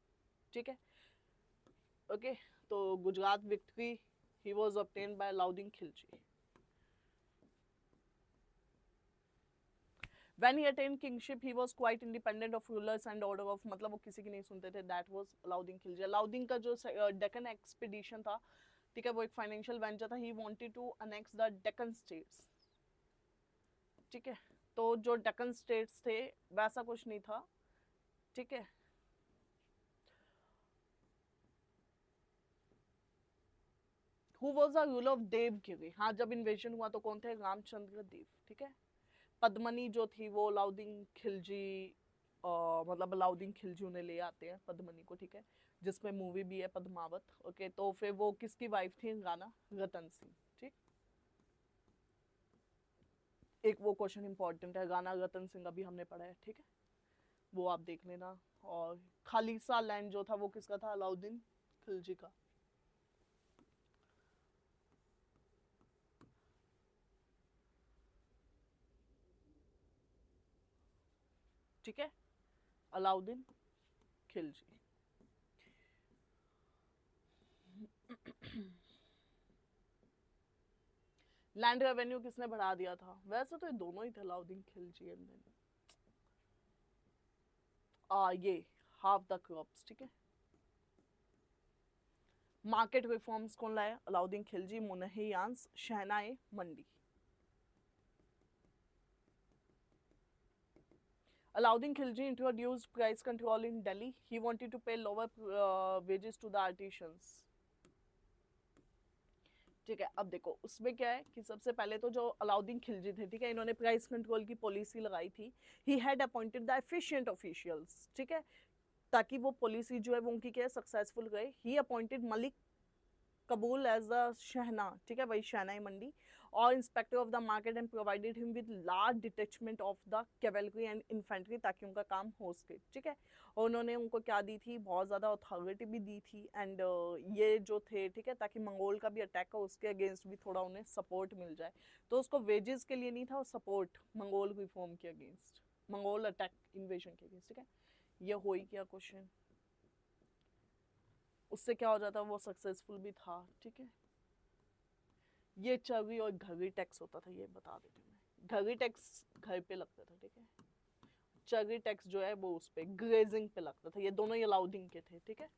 [SPEAKER 1] ठीक है। ओके, तो Gujarat victory he was obtained by Alauddin Khilji. When he attained kingship, he was quite independent of rulers and order of, मतलब वो किसी की नहीं सुनते थे। That was Alauddin Khilji. अलाउद्दीन का जो डेक्कन एक्सपीडिशन था, ठीक है, वो एक फाइनेंशियल वेंचर था। He wanted to annex the Deccan states, ठीक है। तो जो डेक्कन स्टेट्स थे वैसा कुछ नहीं था, ठीक है। Who was the ruler of Devgiri? हाँ, जब इन्वेजन हुआ तो कौन थे? रामचंद्र देव, ठीक है। पद्मनी जो थी वो अलाउद्दीन खिलजी, मतलब अलाउद्दीन खिलजी उन्हें ले आते हैं पद्मनी को, ठीक है, जिसमें मूवी भी है पद्मावत। ओके, तो फिर वो किसकी वाइफ थी? राणा रतन सिंह, ठीक। एक वो क्वेश्चन इंपॉर्टेंट है, राणा रतन सिंह अभी हमने पढ़ा है, ठीक है, वो आप देख लेना। और खालिसा लैंड जो था वो किसका था? अलाउद्दीन खिलजी का। ठीक है, अलाउद्दीन खिलजी। लैंड रेवेन्यू किसने बढ़ा दिया था? वैसे तो ये दोनों ही थे, अलाउद्दीन खिलजी एंड देन ये हाफ द क्रॉप्स, ठीक है। मार्केट रिफॉर्म्स कौन लाया? अलाउद्दीन खिलजी। मुनहियांस, शहनाई मंडी। Alauddin Khilji introduced price control in Delhi. He wanted to pay lower wages to the artisans. ठीक है, अब देखो उसमें क्या है कि सबसे पहले तो जो अलाउद्दीन खिलजी थे, ठीक है, इन्होंने प्राइस कंट्रोल की पॉलिसी लगाई थी। He had appointed the efficient officials, ठीक है, ताकि वो पॉलिसी जो है वो उनकी क्या है, सक्सेसफुल गए। ही अपॉइंटेड मलिक कबूल एज द शहना, ठीक है, वही शहनाई मंडी, और inspector of the market and provided him with large detachment of the cavalry and infantry, ताकि उनका काम हो सके, ठीक है। और उन्होंने उनको क्या दी थी? बहुत ज़्यादा अथॉरिटी भी दी थी। एंड ये जो थे, ठीक है, ताकि मंगोल का भी अटैक हो उसके अगेंस्ट भी थोड़ा उन्हें सपोर्ट मिल जाए। तो उसको वेजेस के लिए नहीं था, सपोर्ट मंगोल रिफॉर्म के अगेंस्ट, मंगोल अटैक इन्वेजन के अगेंस्ट, ठीक है। ये हो ही क्या क्वेश्चन, उससे क्या हो जाता? वो सक्सेसफुल भी था, ठीक है। ये चर्बी और घरी टैक्स होता था, ये बता देती हूँ मैं। घरी टैक्स घर पे लगता था, ठीक है। चर्बी टैक्स जो है वो उस पे ग्रेजिंग पे लगता था। ये दोनों ही अलाउद्दीन के थे, ठीक है।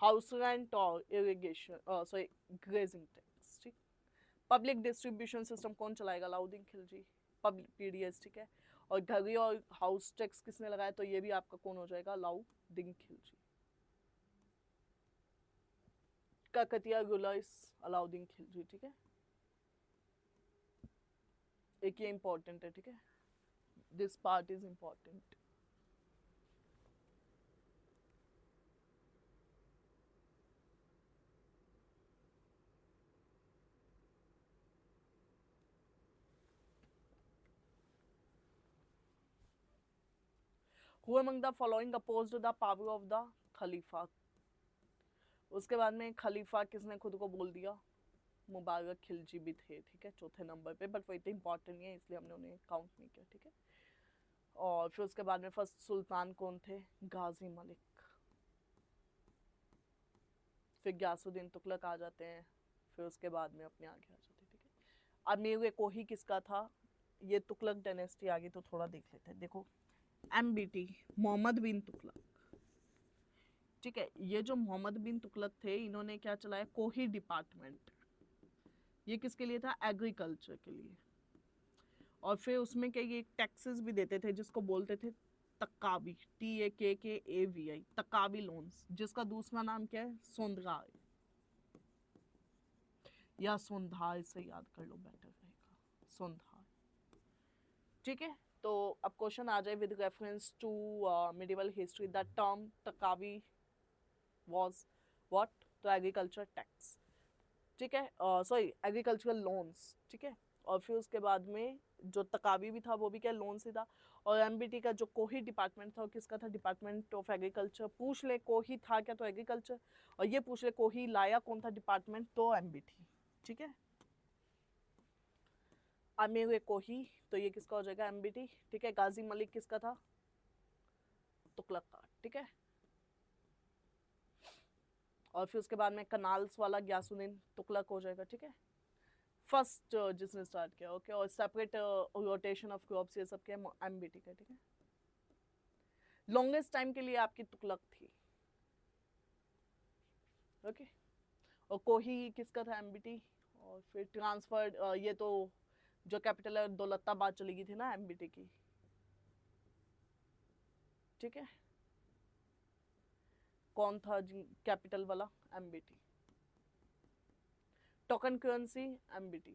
[SPEAKER 1] हाउस रेंट और इरिगेशन, सॉरी, ग्रेजिंग टैक्स, ठीक। पब्लिक डिस्ट्रीब्यूशन सिस्टम कौन चलाएगा? अलाउद्दीन खिलजी, पब्लिक पीडीएस, ठीक है। और घरी और हाउस टैक्स किसने लगाया? तो ये भी आपका कौन हो जाएगा? अलाउद्दीन खिलजी। ककतिया गुलाइस, अलाउद्दीन खिलजी, ठीक है। एक ये इंपॉर्टेंट है, ठीक है, this part is important. Who among the following opposed the power of the खलीफा? उसके बाद में खलीफा किसने खुद को बोल दिया? मुबारक खिलजी भी थे, ठीक है, चौथे नंबर पे, बट वो इतने इंपॉर्टेंट नहीं है इसलिए हमने उन्हें काउंट नहीं किया, ठीक है। और फिर उसके बाद में फर्स्ट सुल्तान कौन थे? गाजी मलिक। फिर गयासुद्दीन तुगलक आ जाते हैं, फिर उसके बाद में अपने आगे आ जाते हैं, ठीक है। अमीर कोही किसका था? ये तुगलक डायनेस्टी आ गई तो थोड़ा देख लेते हैं। देखो MBT, मोहम्मद बिन तुगलक, ठीक है। ये जो मोहम्मद बिन तुगलक थे, इन्होंने क्या चलाया? कोही डिपार्टमेंट। ये किसके लिए था? एग्रीकल्चर के लिए। और फिर उसमें क्या, ये टैक्सेस भी देते थे जिसको बोलते थे तकावी, TAKKAVI, तकावी लोन्स, जिसका दूसरा नाम क्या है? सोंदगार या सोंधार, से याद कर लो, बेटर रहेगा, सोंधार, ठीक है। तो अब क्वेश्चन आ जाए with reference to medieval history, the term taccavi was what? तो एग्रीकल्चर टैक्स, ठीक है, सॉरी एग्रीकल्चरल लोन्स, ठीक है। और फिर उसके बाद में जो तकावी भी था वो भी क्या, लोन से था। और MBT का जो कोही डिपार्टमेंट था वो किसका था? Department of agriculture. पूछ ले कोही था क्या, तो एग्रीकल्चर। और ये पूछ ले कोही लाया कौन था डिपार्टमेंट, तो MBT, ठीक है। अमीर कोही, तो ये किसका हो जाएगा? MBT, ठीक है। गाजी मलिक किसका था? तुगलक का, ठीक है। और फिर उसके बाद में कनाल्स वाला गयासुद्दीन तुगलक हो जाएगा, ठीक है। फर्स्ट जिसने स्टार्ट किया, ओके। और सेपरेट रोटेशन ऑफ क्रॉप्स, ये सब क्या है? MBT का, ठीक है। लॉन्गेस्ट टाइम के लिए आपकी तुगलक थी, ओके। और कोही किसका था? MBT। और फिर ट्रांसफर्ड, ये तो जो कैपिटल है दौलताबाद चली गई थी ना MBT की, ठीक है। कौन था कैपिटल वाला? MBT। Token currency MBT,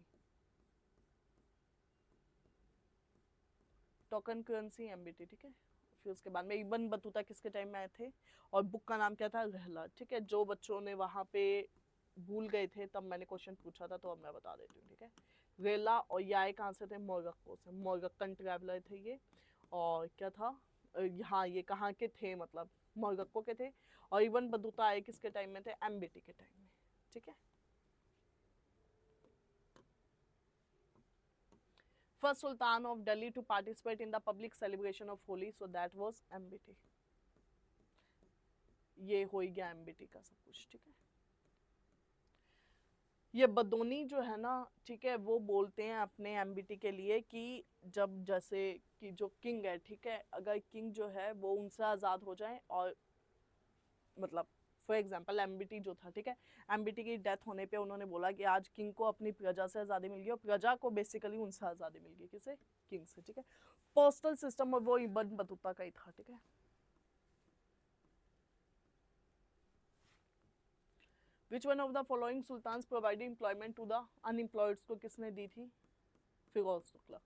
[SPEAKER 1] token currency MBT, ठीक है। फिर उसके बाद में इब्न बतूता किसके टाइम में आए थे? और बुक का नाम क्या था? रहला, ठीक है। जो बच्चों ने वहाँ पे भूल गए थे तब मैंने क्वेश्चन पूछा था, तो अब मैं बता देती हूँ, ठीक है। रेला और याय कहाँ से थे? मोरक्को से, मोरक्कन ट्रैवलर थे ये। और क्या था, हाँ, ये कहाँ के थे? मतलब मोरक्को के थे। और इब्न बतूता आए किसके टाइम में थे? MBT के टाइम में, ठीक है। First Sultan of Delhi to participate in the public celebration of Holi, so that was MBT। ये हो ही गया MBT का सब कुछ, ठीक है। ये बदोनी जो है ना, ठीक है, वो बोलते हैं अपने MBT के लिए कि जब जैसे कि जो किंग है, ठीक है, अगर किंग जो है वो उनसे आज़ाद हो जाए, और मतलब फॉर एग्जाम्पल MBT जो था, ठीक है, MBT की डेथ होने पे उन्होंने बोला कि आज किंग को अपनी प्रजा से आज़ादी मिल गई, और प्रजा को बेसिकली उनसे आज़ादी मिल गई, किसे? किंग से, ठीक है। पोस्टल सिस्टम और वो इब्न बतूता का ही था, ठीक है। Which one of the following sultans provided employment to the unemployed? को किसने दी थी? Firoz Tughlaq.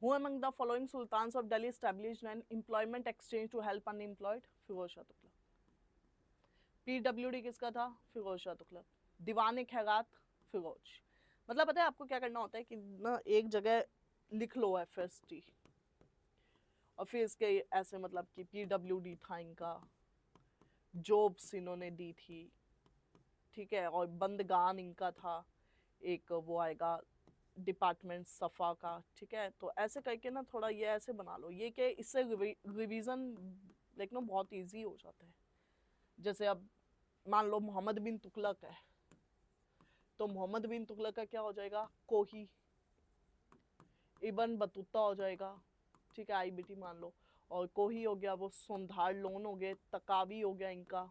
[SPEAKER 1] Who among the following sultans of Delhi established an employment exchange to help unemployed? Firoz Shah Tughlaq. PWD किसका था? फिरोज शाह तुगलक। दीवान खैरात, फिरोज। मतलब पता है आपको क्या करना होता है कि ना, एक जगह लिख लो FST, और फिर इसके ऐसे मतलब कि PWD था इनका, जॉब्स इन्होंने दी थी, ठीक है। और बंदगान इनका था, एक वो आएगा डिपार्टमेंट सफ़ा का, ठीक है। तो ऐसे करके ना थोड़ा ये ऐसे बना लो, ये कि इससे रिवीजन लाइक ना बहुत इजी हो जाता है। जैसे अब मान लो मोहम्मद बिन तुगलक है, तो मोहम्मद बिन तुगलक का क्या हो जाएगा? कोही। इब्न बतूता हो जाएगा, ठीक है, IBT मान लो। और कोही हो गया वो सोंधार लोन हो गए, तकावी हो गया इनका।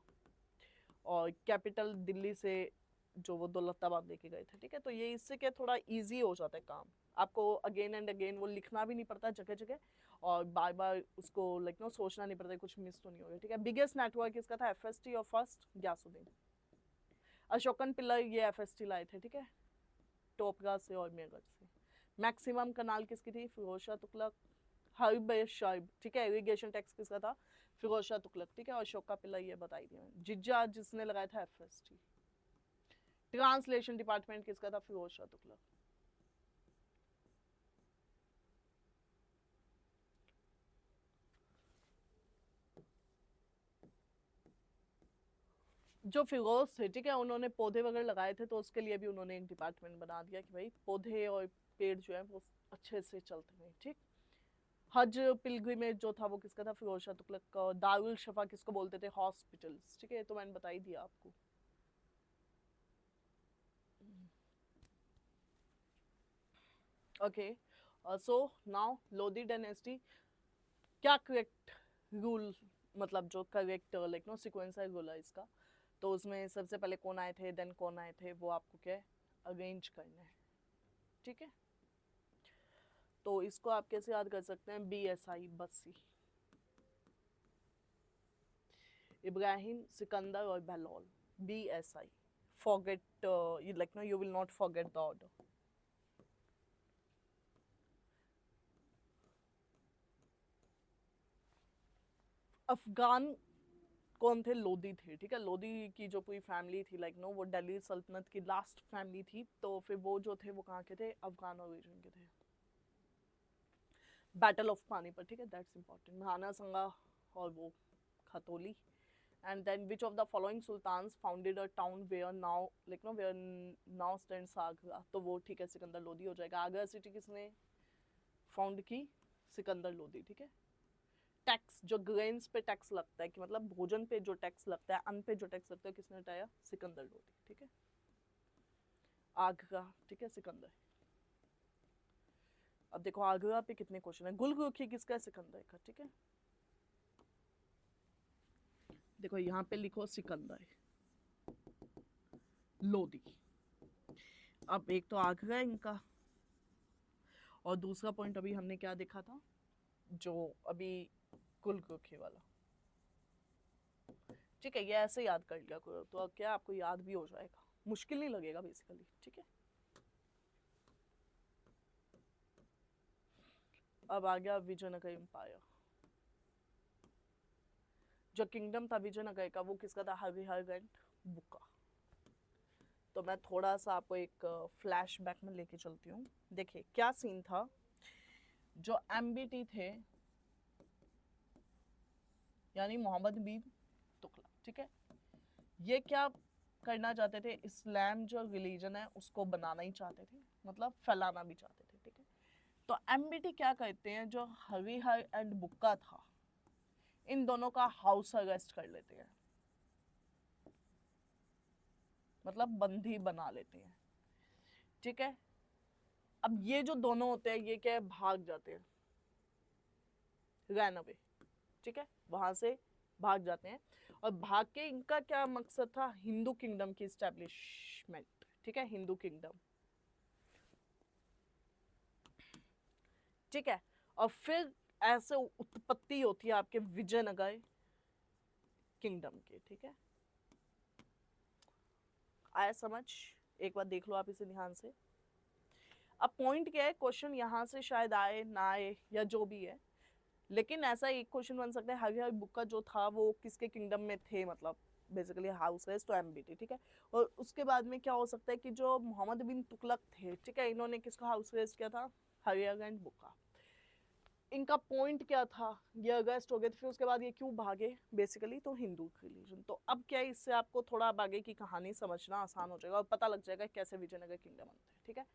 [SPEAKER 1] और कैपिटल दिल्ली से जो वो दौलताबाद लेके गए थे, ठीक है। तो ये इससे क्या थोड़ा इजी हो जाता है काम, आपको अगेन एंड अगेन वो लिखना भी नहीं पड़ता जगह जगह, और बार बार उसको लाइक नो सोचना नहीं पड़ता कुछ मिस तो नहीं हो गया, ठीक है। बिगेस्ट नेटवर्क इसका था FST और फर्स्ट गयासुद्दीन। अशोकन पिल्लर ये FST लाए थे, ठीक है, टोपगा से और मेरठ से। मैक्सिमम कनाल किसकी थी? फिरोज शाह तुगलक। हर्ब शाइब, ठीक है, इरिगेशन टैक्स किसका था? फिरोज शाह तुगलक, ठीक है। और अशोक का पिल्लर ये बताई थी मैंने। जिज्जा जिसने लगाया था FST। ट्रांसलेशन डिपार्टमेंट किसका था? फिरोज शाह तुगलक। जो फिरोज थे, ठीक है, उन्होंने पौधे वगैरह लगाए थे, तो उसके लिए भी उन्होंने एक डिपार्टमेंट बना दिया कि भाई पौधे और पेड़ जो है वो अच्छे से चलते रहे, ठीक। हज पिलग्रिमेज जो था वो किसका था, फिरोज शाह तुगलक का। और दारुल शफा किसको बोलते थे, हॉस्पिटल्स, ठीक है, तो मैंने बता ही दिया आपको। Okay, so now Lodhi dynasty, क्या करेक्ट रूल, मतलब जो करेक्ट लाइक नो सीक्वेंस है रूल है इसका, तो उसमें सबसे पहले कौन आए थे, देन कौन आए थे, वो आपको क्या अरेंज करना है, ठीक है। तो इसको आप कैसे याद कर सकते हैं, BSI, बस्सी, इब्राहिम, सिकंदर और Bahlol, BSI, forget you like no you will not forget the order। Afghan कौन थे, लोधी थे, ठीक है। लोधी की जो पूरी फैमिली थी लाइक नो वो दिल्ली सल्तनत की लास्ट फैमिली थी, तो फिर वो जो थे वो कहाँ के थे, अफगान ओरिजिन के थे। बैटल ऑफ पानीपत, ठीक है, दैट्स इंपॉर्टेंट। महाना संगा और वो Khatauli. And then which of the following sultans founded a town where now like no where now stands Agra, तो वो ठीक है सिकंदर लोधी हो जाएगा। आगरा सिटी किसने फाउंड की, सिकंदर लोधी, ठीक है। टैक्स, जो ग्रेन्स पे टैक्स लगता है कि मतलब भोजन पे जो टैक्स लगता है, अन्न पे जो टैक्स लगता है, किसने हटाया, सिकंदर लोधी, ठीक है। आगरा, ठीक है, सिकंदर। अब देखो आगरा पे कितने क्वेश्चन है। गुलरुखी किसका है, सिकंदर का, ठीक है। देखो यहाँ पे लिखो सिकंदर लोधी। अब एक तो आगरा इनका, और दूसरा पॉइंट अभी हमने क्या देखा था, जो अभी गुलरुखी वाला, ठीक है। ये ऐसे याद कर लिया करो तो अब क्या आपको याद भी हो जाएगा, मुश्किल नहीं लगेगा बेसिकली, ठीक है। अब आ गया विजयनगर एम्पायर। जो किंगडम था विजयनगर का वो किसका था, हरिहर एंड बुक्का। तो मैं थोड़ा सा आपको एक फ्लैशबैक में लेके चलती हूँ। देखिए क्या सीन था, जो एमबीटी थे यानी मोहम्मद बिन तुगलक, ठीक है, ये क्या करना चाहते थे, इस्लाम जो रिलीजन है उसको बनाना ही चाहते थे, मतलब फैलाना भी चाहते थे, ठीक है। तो एमबीटी क्या कहते हैं, जो हरिहर एंड बुक्का था इन दोनों का हाउस अरेस्ट कर लेते हैं, मतलब बंदी बना लेते हैं, ठीक है। अब ये जो दोनों होते हैं ये क्या है, भाग जाते हैं, रन अवे, ठीक है, वहां से भाग जाते हैं। और भाग के इनका क्या मकसद था, हिंदू किंगडम की स्टैब्लिशमेंट, ठीक है, हिंदू किंगडम, ठीक है। और फिर ऐसे उत्पत्ति होती है आपके विजयनगर किंगडम की, ठीक है। आया समझ, एक बार देख लो आप इसे ध्यान से। अब पॉइंट क्या है, क्वेश्चन यहाँ से शायद आए ना आए या जो भी है, लेकिन ऐसा एक क्वेश्चन बन सकता है, हरिहर बुक्का जो था वो किसके किंगडम में थे, मतलब बेसिकली हाउस रेस्ट तो एमबीटी, ठीक है। और उसके बाद में क्या हो सकता है कि जो मोहम्मद बिन तुगलक थे, ठीक है, इन्होंने किसका हाउस रेस्ट किया था, हरिहर एंड बुक्का। इनका पॉइंट क्या था, ये अगेंस्ट हो गए, फिर उसके बाद ये क्यों भागे, बेसिकली तो हिंदू रिलीजन। तो अब क्या है, इससे आपको थोड़ा अब आगे की कहानी समझना आसान हो जाएगा और पता लग जाएगा कैसे विजयनगर किंगडम बनते हैं, ठीक है।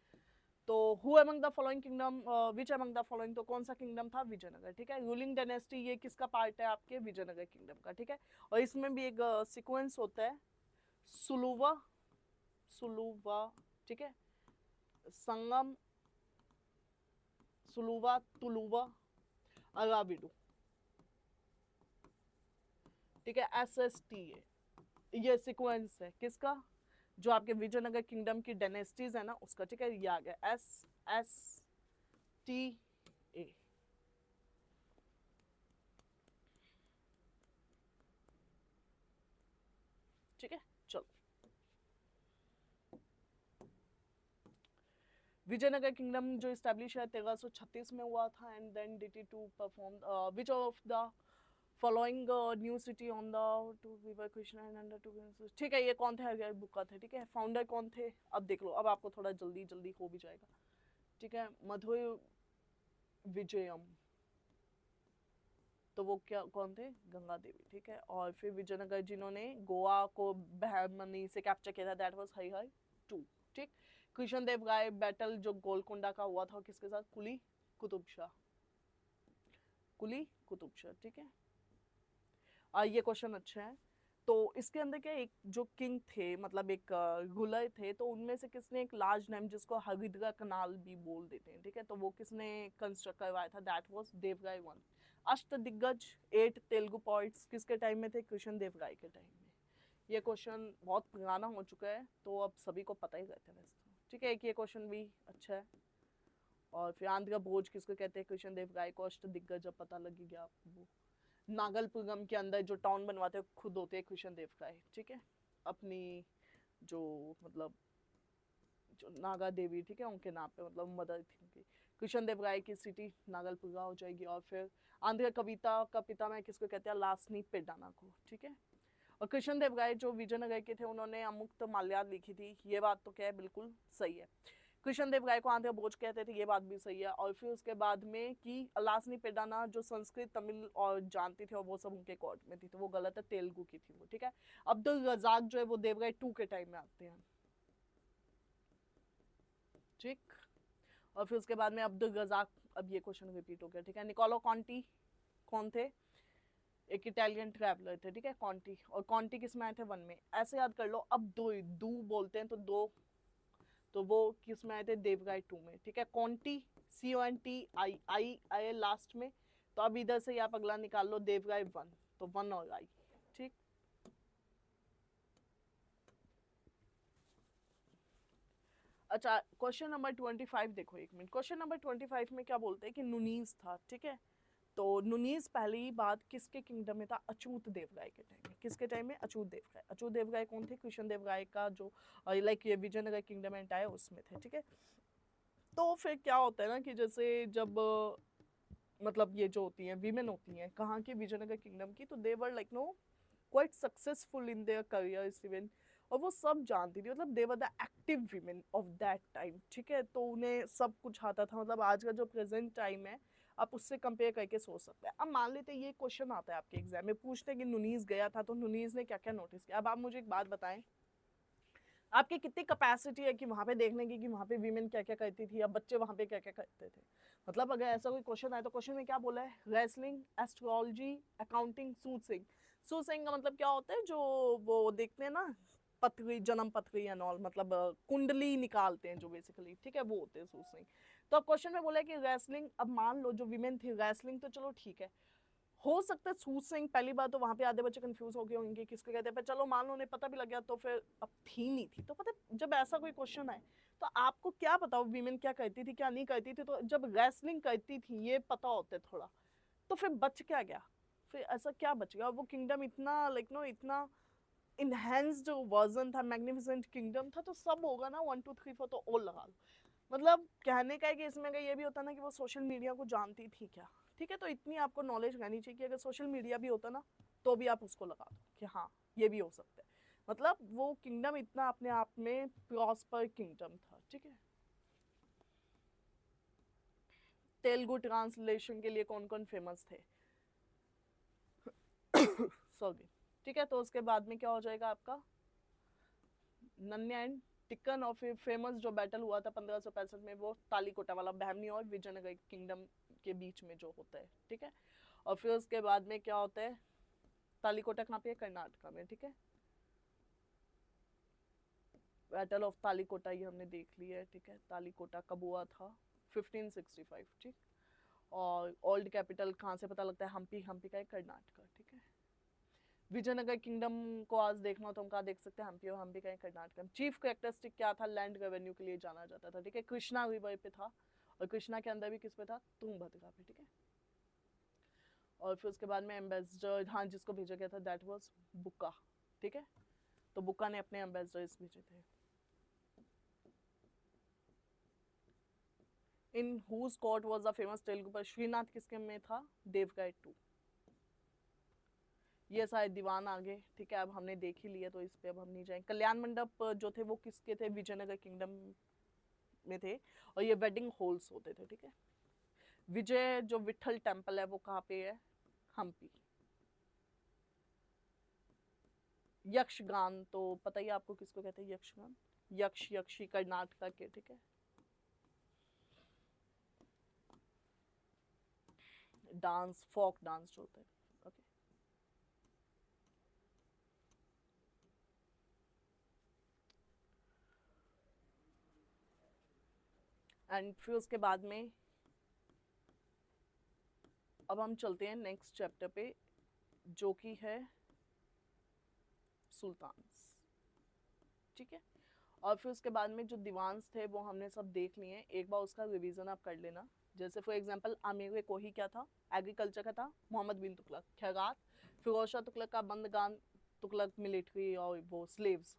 [SPEAKER 1] तो who among the following kingdom, which among the following, तो कौन सा किंगडम था, विजयनगर, ठीक है। रूलिंग डायनेस्टी ये किसका पार्ट है, आपके विजयनगर किंगडम का, ठीक है। और इसमें भी एक सीक्वेंस होता है, सुलुवा, सुलुवा, ठीक है, संगम, सुलुवा, तुलुवा, अराविडू, ठीक है, SSTA, ये सीक्वेंस है किसका, जो आपके विजयनगर किंगडम की डायनेस्टीज है ना उसका, ठीक है। ये आ गया SSTA, ठीक है। चलो, विजयनगर किंगडम जो स्टैब्लिश है 1336 में हुआ था, एंड देन डिटी to perform which of the following new city on the two river Krishna and under two, ठीक है। ये कौन थे, हरिहर बुक्का थे, ठीक है। फाउंडर कौन थे, अब देख लो, अब आपको थोड़ा जल्दी जल्दी हो भी जाएगा, ठीक है। मधुर विजयम, तो वो क्या कौन थे, गंगा देवी, ठीक है। और फिर विजयनगर जिन्होंने गोवा को बहमनी से कैप्चर किया था, दैट वाज हरिहर 2, ठीक। कृष्ण देव राय बैटल जो गोलकुंडा का हुआ था किसके साथ, कुली कुतुब शाह, कुली कुतुब शाह, ठीक है। ये क्वेश्चन अच्छा है। तो इसके अंदर क्या एक जो किंग थे, मतलब एक रूलर थे, तो उनमें से किसने एक लार्ज नेम जिसको हरिद्रा कनाल भी बोल देते हैं, ठीक है, तो वो किसने कंस्ट्रक्ट करवाया था, that was Devaraya 1। Ashtadiggaja 8 Telugu poets किसके टाइम में थे, कृष्ण देव राय के टाइम में। ये क्वेश्चन बहुत पुराना हो चुका है तो अब सभी को पता ही रहता है वैसे तो, ठीक है। एक ये क्वेश्चन भी अच्छा है। और फिर आंध्र भोज किसको कहते हैं, कृष्ण देव राय को अष्टदिग्गज, जब पता लगी गया आपको। नागलपुरम के अंदर जो टाउन बनवाते खुद होते हैं कृष्ण देव राय, ठीक है। अपनी जो मतलब जो नागा देवी, ठीक है, उनके नाम पे, मतलब मदर थी उनकी, कृष्ण देव राय की सिटी नागलपुरा हो जाएगी। और फिर आंध्र कविता का पिता मैं किसको कहते हैं, लासनी पेडाना को, ठीक है। और कृष्ण देव राय जो विजयनगर के थे, उन्होंने अमुक्त माल्यार्थ लिखी थी, ये बात तो क्या है, बिल्कुल सही है। कृष्ण देव राय को आंध्र भोज कहते थे, ये बात भी सही है। और फिर उसके बाद में कि लासनी पेडाना जो संस्कृत तमिल और जानती थी और वो सब उनके कोर्ट में थी, तो वो गलत है, तेलुगु की थी वो, ठीक है। अब्दुल रजाक जो है वो देवराय 2 के टाइम में आते हैं, ठीक। और फिर उसके बाद में अब्दुल रजाक, अब ये क्वेश्चन रिपीट हो गया, ठीक है। निकोलो कॉन्टी कौन थे, एक इटालियन ट्रैवलर थे, ठीक है, कॉन्टी। और कॉन्टी किस में आए थे, 1 में, ऐसे याद कर लो। अब दो बोलते हैं तो दो, तो वो किस में आए थे, देवराय 2 में, ठीक है। कॉन्टी CONTI आई आए लास्ट में, तो अब इधर से आप अगला निकाल लो, देवराय 1, तो 1 और आई, ठीक। अच्छा, क्वेश्चन नंबर 25 देखो, एक मिनट। क्वेश्चन नंबर 25 में क्या बोलते हैं कि नुनीज था, ठीक है। तो नुनीज पहली बात किसके किंगडम में था, अछूत देव राय के टाइम में। किसके टाइम में, अछूत देव राय। अछूत देव राय कौन थे, कृष्ण देव राय का जो लाइक ये विजयनगर किंगडम है उसमें थे, ठीक है। तो फिर क्या होता है ना कि जैसे जब मतलब ये जो होती हैं वीमेन होती हैं कहाँ की, विजयनगर किंगडम की, तो they were like know quite successful in their career even, और वो सब जानती थी, मतलब they were the active women of that time, ठीक है। तो उन्हें सब कुछ आता था, मतलब आज का जो प्रेजेंट टाइम है आप उससे कंपेयर करके सोच सकते हैं। अब मान लेते हैं ये क्वेश्चन आता है आपके एग्जाम में, पूछते हैं कि नुनीज गया था तो नुनीज ने क्या क्या नोटिस किया। अब आप मुझे एक बात बताएं, आपकी कितनी कैपेसिटी है कि वहां पे देखने की कि वहां पे वीमेन क्या क्या करती थी या बच्चे वहां पे क्या क्या करते थे। मतलब अगर ऐसा कोई क्वेश्चन आए तो क्वेश्चन में क्या बोला है, रेसलिंग, एस्ट्रोलॉजी, अकाउंटिंग, सूटसिंग। सूटसिंग का मतलब क्या होता है, जो वो देखते हैं ना पथरी, जन्म पथरी एंड ऑल, मतलब कुंडली निकालते हैं जो बेसिकली, ठीक है, वो होते हैं सूटसिंग। तो अब क्वेश्चन में बोला है कि रेसलिंग, अब मान लो जो वीमेन थी रेसलिंग तो चलो ठीक है, हो सकता है सूटसिंग, पहली बार तो वहां पे आधे बच्चे कंफ्यूज हो गए होंगे किसको कहते हैं, पर चलो मान लो उन्हें पता भी लग गया तो फिर अब थी नहीं थी, तो पता जब ऐसा कोई क्वेश्चन आए तो आपको क्या पता वीमेन क्या करती थी क्या नहीं करती थी, तो जब रेसलिंग करती थी ये पता होता है थोड़ा, तो फिर बच क्या गया, फिर ऐसा क्या बच गया। वो किंगडम इतना लाइक नो इतना इनहेंस्ड वर्जन था, मैग्निफिसेंट किंगडम था, तो सब होगा ना, 1 2 3 4 तो और लगा लो। मतलब कहने का है कि इसमें अगर ये भी होता ना कि वो सोशल मीडिया को जानती थी क्या, ठीक है, तो इतनी आपको नॉलेज रहनी चाहिए कि अगर सोशल मीडिया भी होता ना तो भी आप उसको लगा दो कि हाँ ये भी हो सकता है। मतलब वो किंगडम इतना अपने आप में प्रॉस्पर किंगडम था, ठीक है। तेलुगु ट्रांसलेशन के लिए कौन कौन फेमस थे सॉरी, ठीक है। तो उसके बाद में क्या हो जाएगा आपका, नन्या एंड टिक्कन। और फिर फेमस जो बैटल हुआ था 1565 में वो तालीकोटा वाला, बहमनी और विजयनगर किंगडम के बीच में जो होता है, ठीक है। और फिर उसके बाद में क्या होता है, तालीकोटा कहाँ पे है, कर्नाटका में, ठीक है। बैटल ऑफ तालीकोटा ये हमने देख लिया है, ठीक है। तालीकोटा कब हुआ था, 1565, ठीक। और ओल्ड कैपिटल कहाँ से पता लगता है, हम्पी, हम्पी का है कर्नाटका, ठीक है। विजयनगर किंगडम को आज देखना हो तो हम कहाँ देख सकते हैं, हम्पी, और हम्पी का है कर्नाटका। चीफ कैरेक्टरिस्टिक क्या था, लैंड रेवेन्यू के लिए जाना जाता था, ठीक है। कृष्णा रिवर पे था, और कृष्णा के अंदर भी किस पे था, तुंगभद्रा पे, ठीक है। और फिर उसके बाद में एम्बेसडर, हाँ, जिसको भेजा गया था दैट वाज बुक्का, ठीक है। तो बुक्का ने अपने एम्बेसडर्स भेजे थे। In whose court was the famous Telugu पर श्रीनाथ किसके में था, देवराय 2। ये शायद दीवान आगे, ठीक है, अब हमने देख ही लिया तो इस पे अब हम नहीं जाएंगे। कल्याण मंडप जो थे वो किसके थे, विजयनगर किंगडम में थे, और ये वेडिंग हॉल्स होते थे, ठीक है। विजय जो विठल टेम्पल है वो कहाँ पे है, हम्पी। यक्षगान तो पता ही है आपको किसको कहते हैं, यक्षगान, यक्ष यक्षी कर्नाटका के, ठीक है। डांस, फोक डांस जो होता है, ओके। एंड फिर उसके बाद में अब हम चलते हैं नेक्स्ट चैप्टर पे, जो कि है सुल्तान्स, ठीक है। और फिर उसके बाद में जो दीवान्स थे वो हमने सब देख लिए हैं, एक बार उसका रिवीजन आप कर लेना। जैसे फॉर एग्जांपल आमिर कोही क्या था, एग्रीकल्चर का था, मोहम्मद बिन तुगलक खैरात, फिरोज शाह तुगलक का बंदगान तुगलक मिलिट्री और वो स्लेव्स,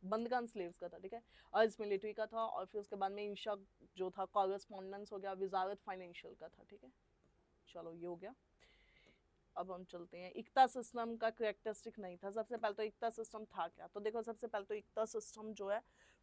[SPEAKER 1] बंदगान स्लेव्स का था, ठीक है, और इस मिलिट्री का था। और फिर उसके बाद में इंशा जो था कॉरेस्पॉन्डेंस हो गया, वजारत फाइनेंशियल का था, ठीक है। चलो ये हो गया। अब हम चलते हैं, इक्ता सिस्टम का करेक्टरिस्टिक नहीं था। सबसे पहले तो इक्ता सिस्टम था क्या, तो देखो सबसे पहले तो इक्ता सिस्टम जो है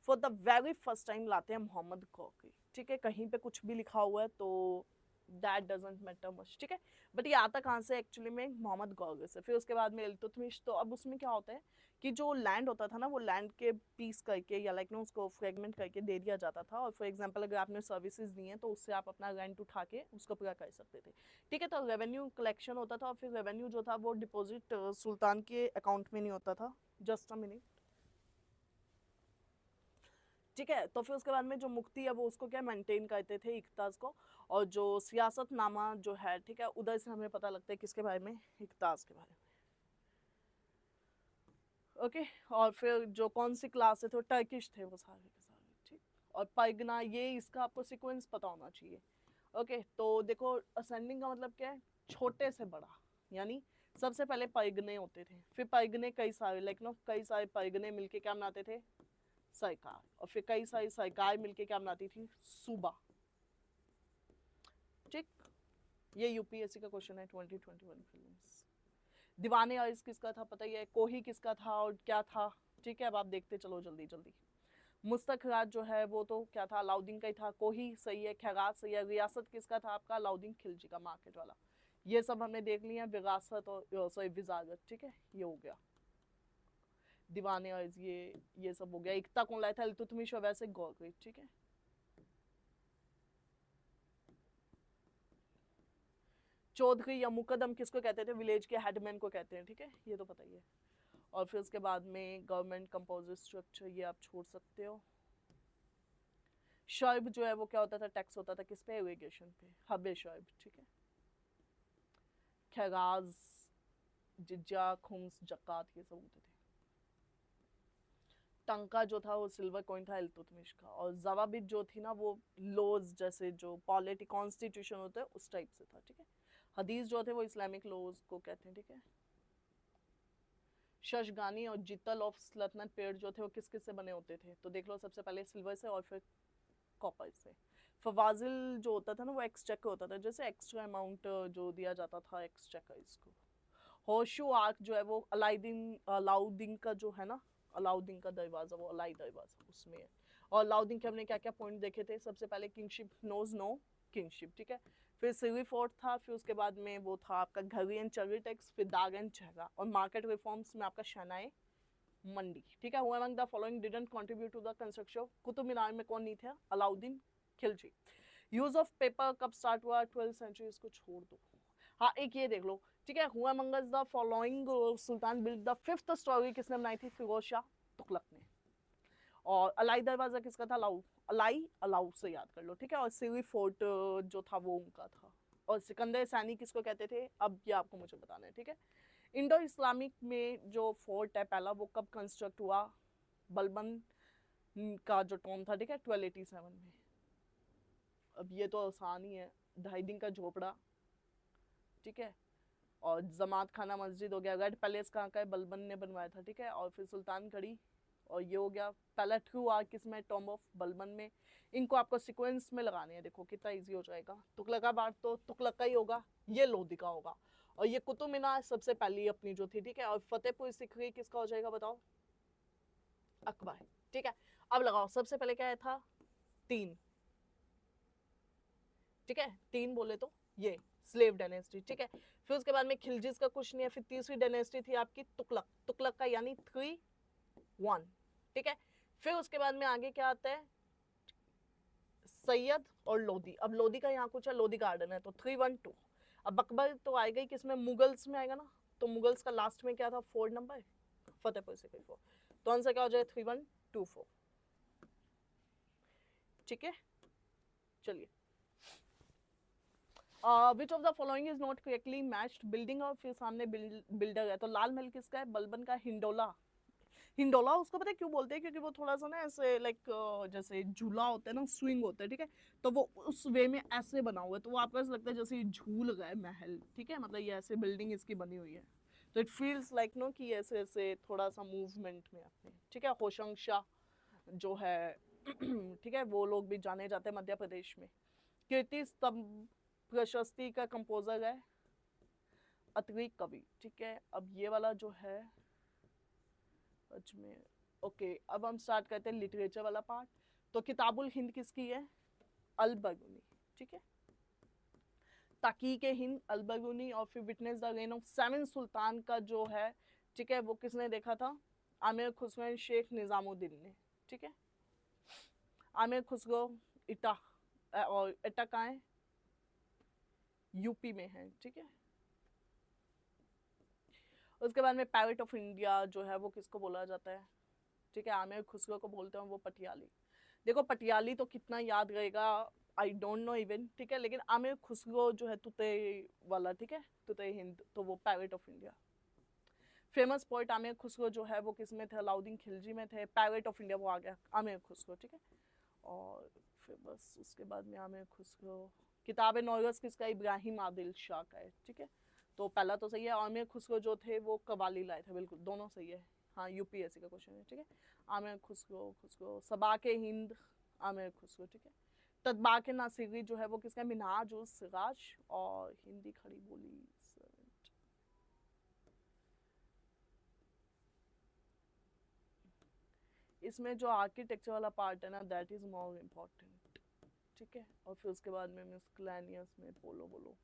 [SPEAKER 1] for the very first time लाते हैं मोहम्मद गौरी, ठीक है। कहीं पे कुछ भी लिखा हुआ है तो दैट डजंट मैटर मच, ठीक है। बट ये आता कहाँ से एक्चुअली में, मोहम्मद गौरी से। फिर उसके बाद में इल्तुतमिश, तो अब उसमें क्या होता है कि जो लैंड होता था ना, वो लैंड के पीस करके या लाइक ना उसको फ्रेगमेंट करके दे दिया जाता था। और फॉर एग्जांपल अगर आपने सर्विसेज दी हैं तो उससे आप अपना रेंट उठा के उसको पूरा कर सकते थे, ठीक है। तो रेवेन्यू कलेक्शन होता था, और फिर रेवेन्यू जो था वो डिपॉजिट सुल्तान के अकाउंट में नहीं होता था। जस्ट अ मिनट, ठीक है। तो फिर उसके बाद में जो मुक्ति है वो उसको क्या मेंटेन करते थे इक्ताज को। और जो सियासतनामा जो है, ठीक है, उधर से हमें पता लगता है किसके बारे में, इक्ताज के बारे में, ओके। और फिर जो कौन सी क्लास थे, तो टर्किश थे वो सारे के सारे, ठीक। और पैगना, ये इसका आपको सीक्वेंस पता होना चाहिए, ओके। तो देखो असेंडिंग का मतलब क्या है, छोटे से बड़ा, यानी सबसे पहले पैगने होते थे, फिर पैगने कई सारे लाइक नो कई सारे पैगने मिलके क्या बनाते थे, सरकार। और फिर कई सारी सरकार मिलके क्या बनाती थी, सूबा, ठीक। ये यूपीएससी का क्वेश्चन है 2021 फिल्म्स। दीवाने अर्ज किसका था पता ही है, कोही किसका था और क्या था, ठीक है। अब आप देखते चलो जल्दी जल्दी। मुस्तखरात जो है वो तो क्या था, अलाउद्दीन का ही था। कोही सही है, खैरात सही है। रियासत किसका था आपका, अलाउद्दीन खिलजी का, मार्केट वाला। ये सब हमने देख लिया, विरासत और सॉरी विजारत, ठीक है, ये हो गया। दीवाने अर्ज ये सब हो गया। इक्ता कौन लाया था, इल्तुतमिश और वैसे गौरी, ठीक है। चौधरी या मुकदम किसको कहते थे, विलेज के हेडमैन को कहते हैं, ठीक है, ये तो पता ही है। और फिर उसके बाद में गवर्नमेंट कंपोजिट स्ट्रक्चर, ये आप छोड़ सकते हो। शर्ब जो है वो क्या होता था, टैक्स होता था किस पे, इरिगेशन पे, हबे शर्ब, ठीक है। खैराज, जिज्जा, खुम्स, जकात, ये सब होते थे। टंका जो था वो सिल्वर कॉइन था इल्तुतमिश का। और जवाबित जो थी ना वो लॉज, जैसे जो पॉलिटी कॉन्स्टिट्यूशन होते हैं उस टाइप से था, ठीक है। हदीस जो थे वो इस्लामिक लॉज को कहते हैं, ठीक है। शशगानी और जितल ऑफ सल्तनत पेड़ जो थे वो किस किस से बने होते थे, तो देख लो सबसे पहले सिल्वर से और फिर कॉपर से। फवाजिल जो होता था ना वो एक्सचेकर होता था, जैसे एक्स्ट्रा अमाउंट जो दिया जाता था एक्सचेकर इसको। होशू आर्क जो है वो अलाउद्दीन का जो है ना, अलाउद्दीन का दरवाजा, वो अलाई दरवाजा उसमें है। और अलाउद्दीन के हमने क्या क्या पॉइंट देखे थे, सबसे पहले किंगशिप नोज नो किंगशिप, ठीक है। फिर सिवी फोर्ट था, फिर उसके बाद में वो था आपका घरी एंड चर्री टैक्स, फिर दाग एंड चेहरा। और मार्केट रिफॉर्म्स में आपका शनाए मंडी, ठीक है। Who among the following didn't contribute to the construction, Qutub Minar में कौन नहीं था, Alauddin Khilji. Use of paper कब स्टार्ट हुआ, 12th सेंचुरी, इसको छोड़ दो। हाँ एक ये देख लो, ठीक है। Who amongst the following sultan build the fifth storey, किसने बनाई थी, फिरोज शाह तुगलक ने। और अलाई दरवाजा किसका था, अलाउ, अलाई अलाउ से याद कर लो, ठीक है। और सिवी फोर्ट जो था वो उनका था। और सिकंदर सैनी किसको कहते थे, अब ये आपको मुझे बताना है, ठीक है। इंडो इस्लामिक में जो फोर्ट है पहला वो कब कंस्ट्रक्ट हुआ, बलबन का जो टॉम था, ठीक है, 1287 में। अब ये तो आसान ही है, 2.5 दिन का झोपड़ा, ठीक है। और जमात खाना मस्जिद हो गया। रेड पैलेस कहाँ का है, बलबन ने बनवाया था, ठीक है। और फिर सुल्तान गढ़ी, और ये हो गया। पहला ट्रू आर्क किसमें, टॉम ऑफ बलबन में। इनको आपको सीक्वेंस में लगाने हैं, देखो कितना इजी हो जाएगा। तुगलकाबाद तो तुगलक का ही होगा, ये लोधी का होगा। और ये कुतुब मीनार सबसे पहली अपनी जो थी, ठीक है। और फतेहपुर सिकरी किसका हो जाएगा बताओ, अकबर, ठीक है। अब लगाओ सबसे पहले क्या था, 3, ठीक है। 3 बोले तो ये स्लेव डायनेस्टी, ठीक है। फिर उसके बाद में खिलजिस का कुछ नहीं है। फिर तीसरी डायनेस्टी थी आपकी तुगलक, तुगलक का यानी 3-1, ठीक है। फिर उसके बाद में आगे क्या आता है, सैयद और लोधी। अब लोधी का यहाँ कुछ है, लोधी गार्डन है, तो 3-1-2। अब अकबर तो आएगा ही किसमें, मुगल्स में आएगा ना, तो मुगल्स का लास्ट में क्या था, 4 नंबर, फतेहपुर सीकरी 4। तो आंसर क्या हो जाएगा, 3-1-2-4, ठीक है। चलिए, विच of the following is not correctly matched building, और फिर सामने बिल्डर है, तो लाल महल किसका है, बलबन का, हिंडोला। हिंडोला उसको पता है क्यों बोलते हैं, क्योंकि वो थोड़ा सा ना ऐसे लाइक जैसे झूला होता है ना, स्विंग होता है, ठीक है, तो वो उस वे में ऐसे बना हुआ है, तो वो आपको ऐसा लगता है जैसे झूल गए महल, ठीक है, मतलब ये ऐसे बिल्डिंग इसकी बनी हुई है, तो इट फील्स लाइक नो कि ऐसे ऐसे थोड़ा सा मूवमेंट में अपने, ठीक है। होशंग शाह जो है ठीक है, वो लोग भी जाने जाते हैं मध्य प्रदेश में। कीर्ति स्तंभ प्रशस्ति का कंपोजर है अत्रि कवि, ठीक है। अब ये वाला जो है अजमेर, ओके। अब हम स्टार्ट करते हैं लिटरेचर वाला पार्ट। तो किताबुल हिंद किसकी है, अल बरगुनी, ठीक है। ताकीक हिंद, अल बरगुनी। और फिर विटनेस द रेन ऑफ 7 सुल्तान का जो है, ठीक है, वो किसने देखा था, आमिर खुसरो शेख निजामुद्दीन ने, ठीक है। आमिर खुसरो इटा, और इटा कहाँ है, यूपी में है, ठीक है। उसके बाद में पैरेट ऑफ इंडिया जो है वो किसको बोला जाता है, ठीक है, आमिर खुसरो को बोलते हैं वो पटियाली। देखो पटियाली तो कितना याद रहेगा, आई डोंट नो इवन, ठीक है, लेकिन आमिर खुसरो जो है तुते वाला, ठीक है, तुते हिंद, तो वो parrot of India. Famous poet Aamir Khusro जो है वो किस में थे, अलाउद्दीन खिलजी में थे। पैरेट ऑफ इंडिया वो आ गया आमिर खुसरो, ठीक है। और फिर बस उसके बाद में आमिर खुसरो, किताब नौरस किसका, इब्राहिम आदिल शाह का है, ठीक है। तो पहला तो सही है, आमिर खुसरो जो थे वो कवाली लाए थे, बिल्कुल दोनों सही है, हाँ यूपीएससी का क्वेश्चन है, ठीक है। आमिर खुसरो, खुसरो सबा के हिंद, आमिर खुसरो, ठीक है। ततबा के नासिरी जो है वो किसका, मिनहाज उस सिराज। और हिंदी खड़ी बोली, इसमें जो आर्किटेक्चर वाला पार्ट है ना, दैट इज मोर इम्पोर्टेंट, ठीक है। और फिर उसके बाद में मिसक्लेनियस में पोलो बोलो।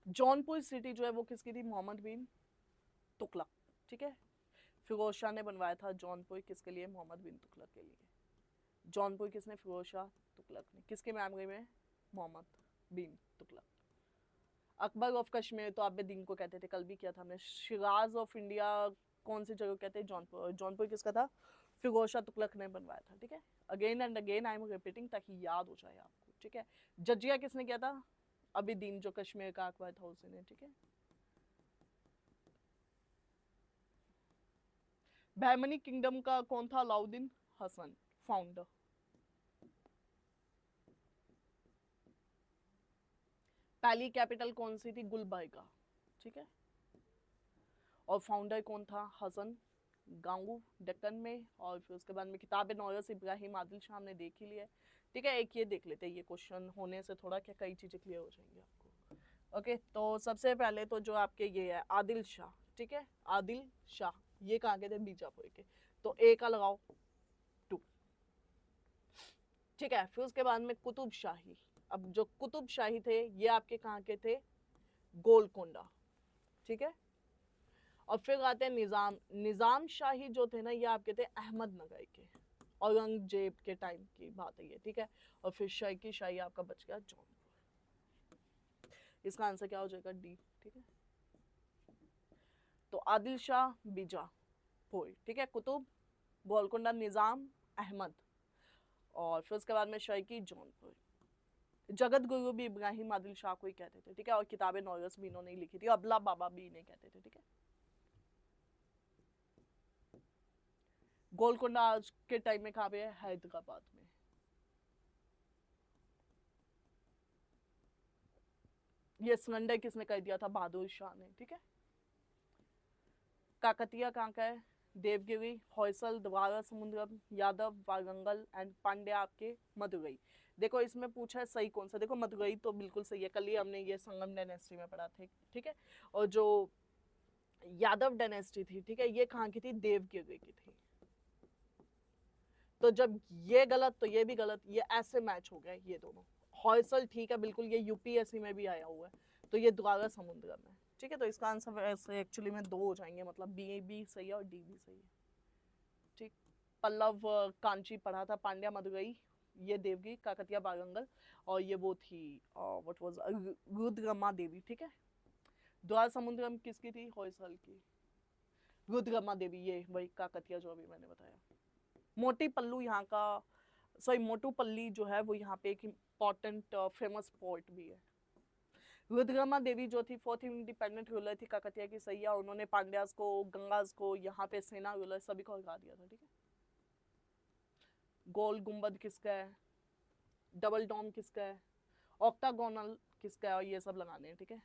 [SPEAKER 1] जौनपुर सिटी जो है वो किसकी थी, मोहम्मद बिन तुगलक, ठीक है। फिरोज शाह ने बनवाया था जौनपुर किसके लिए, मोहम्मद बिन तुगलक के लिए। जौनपुर किसने, फिरोज शाह तुगलक ने, किसके मेमोरी में, मोहम्मद बिन तुगलक। अकबर ऑफ कश्मीर तो आबे दिन को कहते थे, कल भी किया था हमने। शिराज ऑफ इंडिया कौन सी जगह कहते हैं, जौनपुर। जौनपुर किसका था, फिरोज शाह तुगलक ने बनवाया था, ठीक है। Again and again I am repeating ताकि याद हो जाए आपको, ठीक है। जजिया किसने किया था, अभी दिन जो कश्मीर का अकबर था उसने, ठीक है। बहमनी किंगडम का कौन था, अलाउद्दीन हसन, फाउंडर। पहली कैपिटल कौन सी थी, गुलबर्गा, ठीक है। और फाउंडर कौन था, हसन गांगू, डेक्कन में। और फिर उसके बाद में किताब नौरस इब्राहिम आदिल शाह हमने देख ही लिया है, ठीक है। एक ये देख लेते हैं, ये क्वेश्चन होने से थोड़ा क्या कई चीजें क्लियर हो जाएंगी आपको। ओके, तो सबसे पहले तो जो आपके ये है आदिल शाह, ठीक है, आदिल शाह, ये कहाँ के थे, बीजापुर के, तो ए का लगाओ 2, ठीक है। फिर उसके बाद में कुतुब शाही, अब जो कुतुब शाही थे ये आपके कहाँ के थे, गोलकोंडा, ठीक है। और फिर आते हैं निजाम, निजाम शाही जो थे ना ये आपके थे अहमदनगर के, औरंगजेब के टाइम की बात है ये, ठीक है। और फिर शर्की शाही आपका बच गया जौनपुर। इसका आंसर क्या हो जाएगा, डी, ठीक है। तो आदिल शाह बीजापुर, ठीक है, कुतुब गोलकोंडा, निजाम अहमद, और फिर उसके बाद में शर्की जौनपुर। जगत गुरु भी इब्राहिम आदिल शाह को ही कहते थे, ठीक है। और किताबें नौरस भी इन्होंने ही लिखी थी, अबला बाबा भी इन्हें कहते थे, ठीक है। गोलकोंडा आज के टाइम में कहाँ पे है, हैदराबाद में। ये सरेंडर किसने कर दिया था, बहादुर शाह ने, ठीक है। काकतिया कहाँ का है, देवगिरी, होयसल, द्वारा समुद्रम, यादव, वारंगल एंड पांड्या आपके मदुरई। देखो इसमें पूछा है सही कौन सा, देखो मदुरई तो बिल्कुल सही है, कल ही हमने ये संगम डायनेस्टी में पढ़ा थे, ठीक है। और जो यादव डायनेस्टी थी, ठीक है, ये कहाँ की थी, देवगिरी की थी। तो जब ये गलत तो ये भी गलत, ये ऐसे मैच हो गए ये दोनों। होयसल ठीक है बिल्कुल, ये यूपीएससी में भी आया हुआ है, तो ये द्वारा समुद्रम है, ठीक है। तो इसका आंसर ऐसे एक्चुअली में 2 हो जाएंगे, मतलब बी भी सही है और डी भी सही है, ठीक। पल्लव कांची पढ़ा था, पांड्या मदुरई, ये देवगी, काकतिया वारंगल, और ये वो थी व्हाट वाज रुद्रमा देवी, ठीक है। द्वार समुद्रम किसकी थी, होयसल की। रुद्रमा देवी ये वही काकतिया जो अभी मैंने बताया। मोटी पल्लू यहाँ का, सॉरी मोटूपल्ली जो है वो यहाँ पे एक इम्पॉर्टेंट फेमस पोर्ट भी है। रुद्रमा देवी जो थी 4th इंडिपेंडेंट रूलर थी काकतिया की, सही है। उन्होंने पांड्यास को, गंगास को, यहाँ पे सेना रूलर सभी को हरा दिया था, ठीक है। गोल गुम्बद किसका है, डबल डोम किसका है, ऑक्टागोनल किसका है, और ये सब लगाने हैं, ठीक है।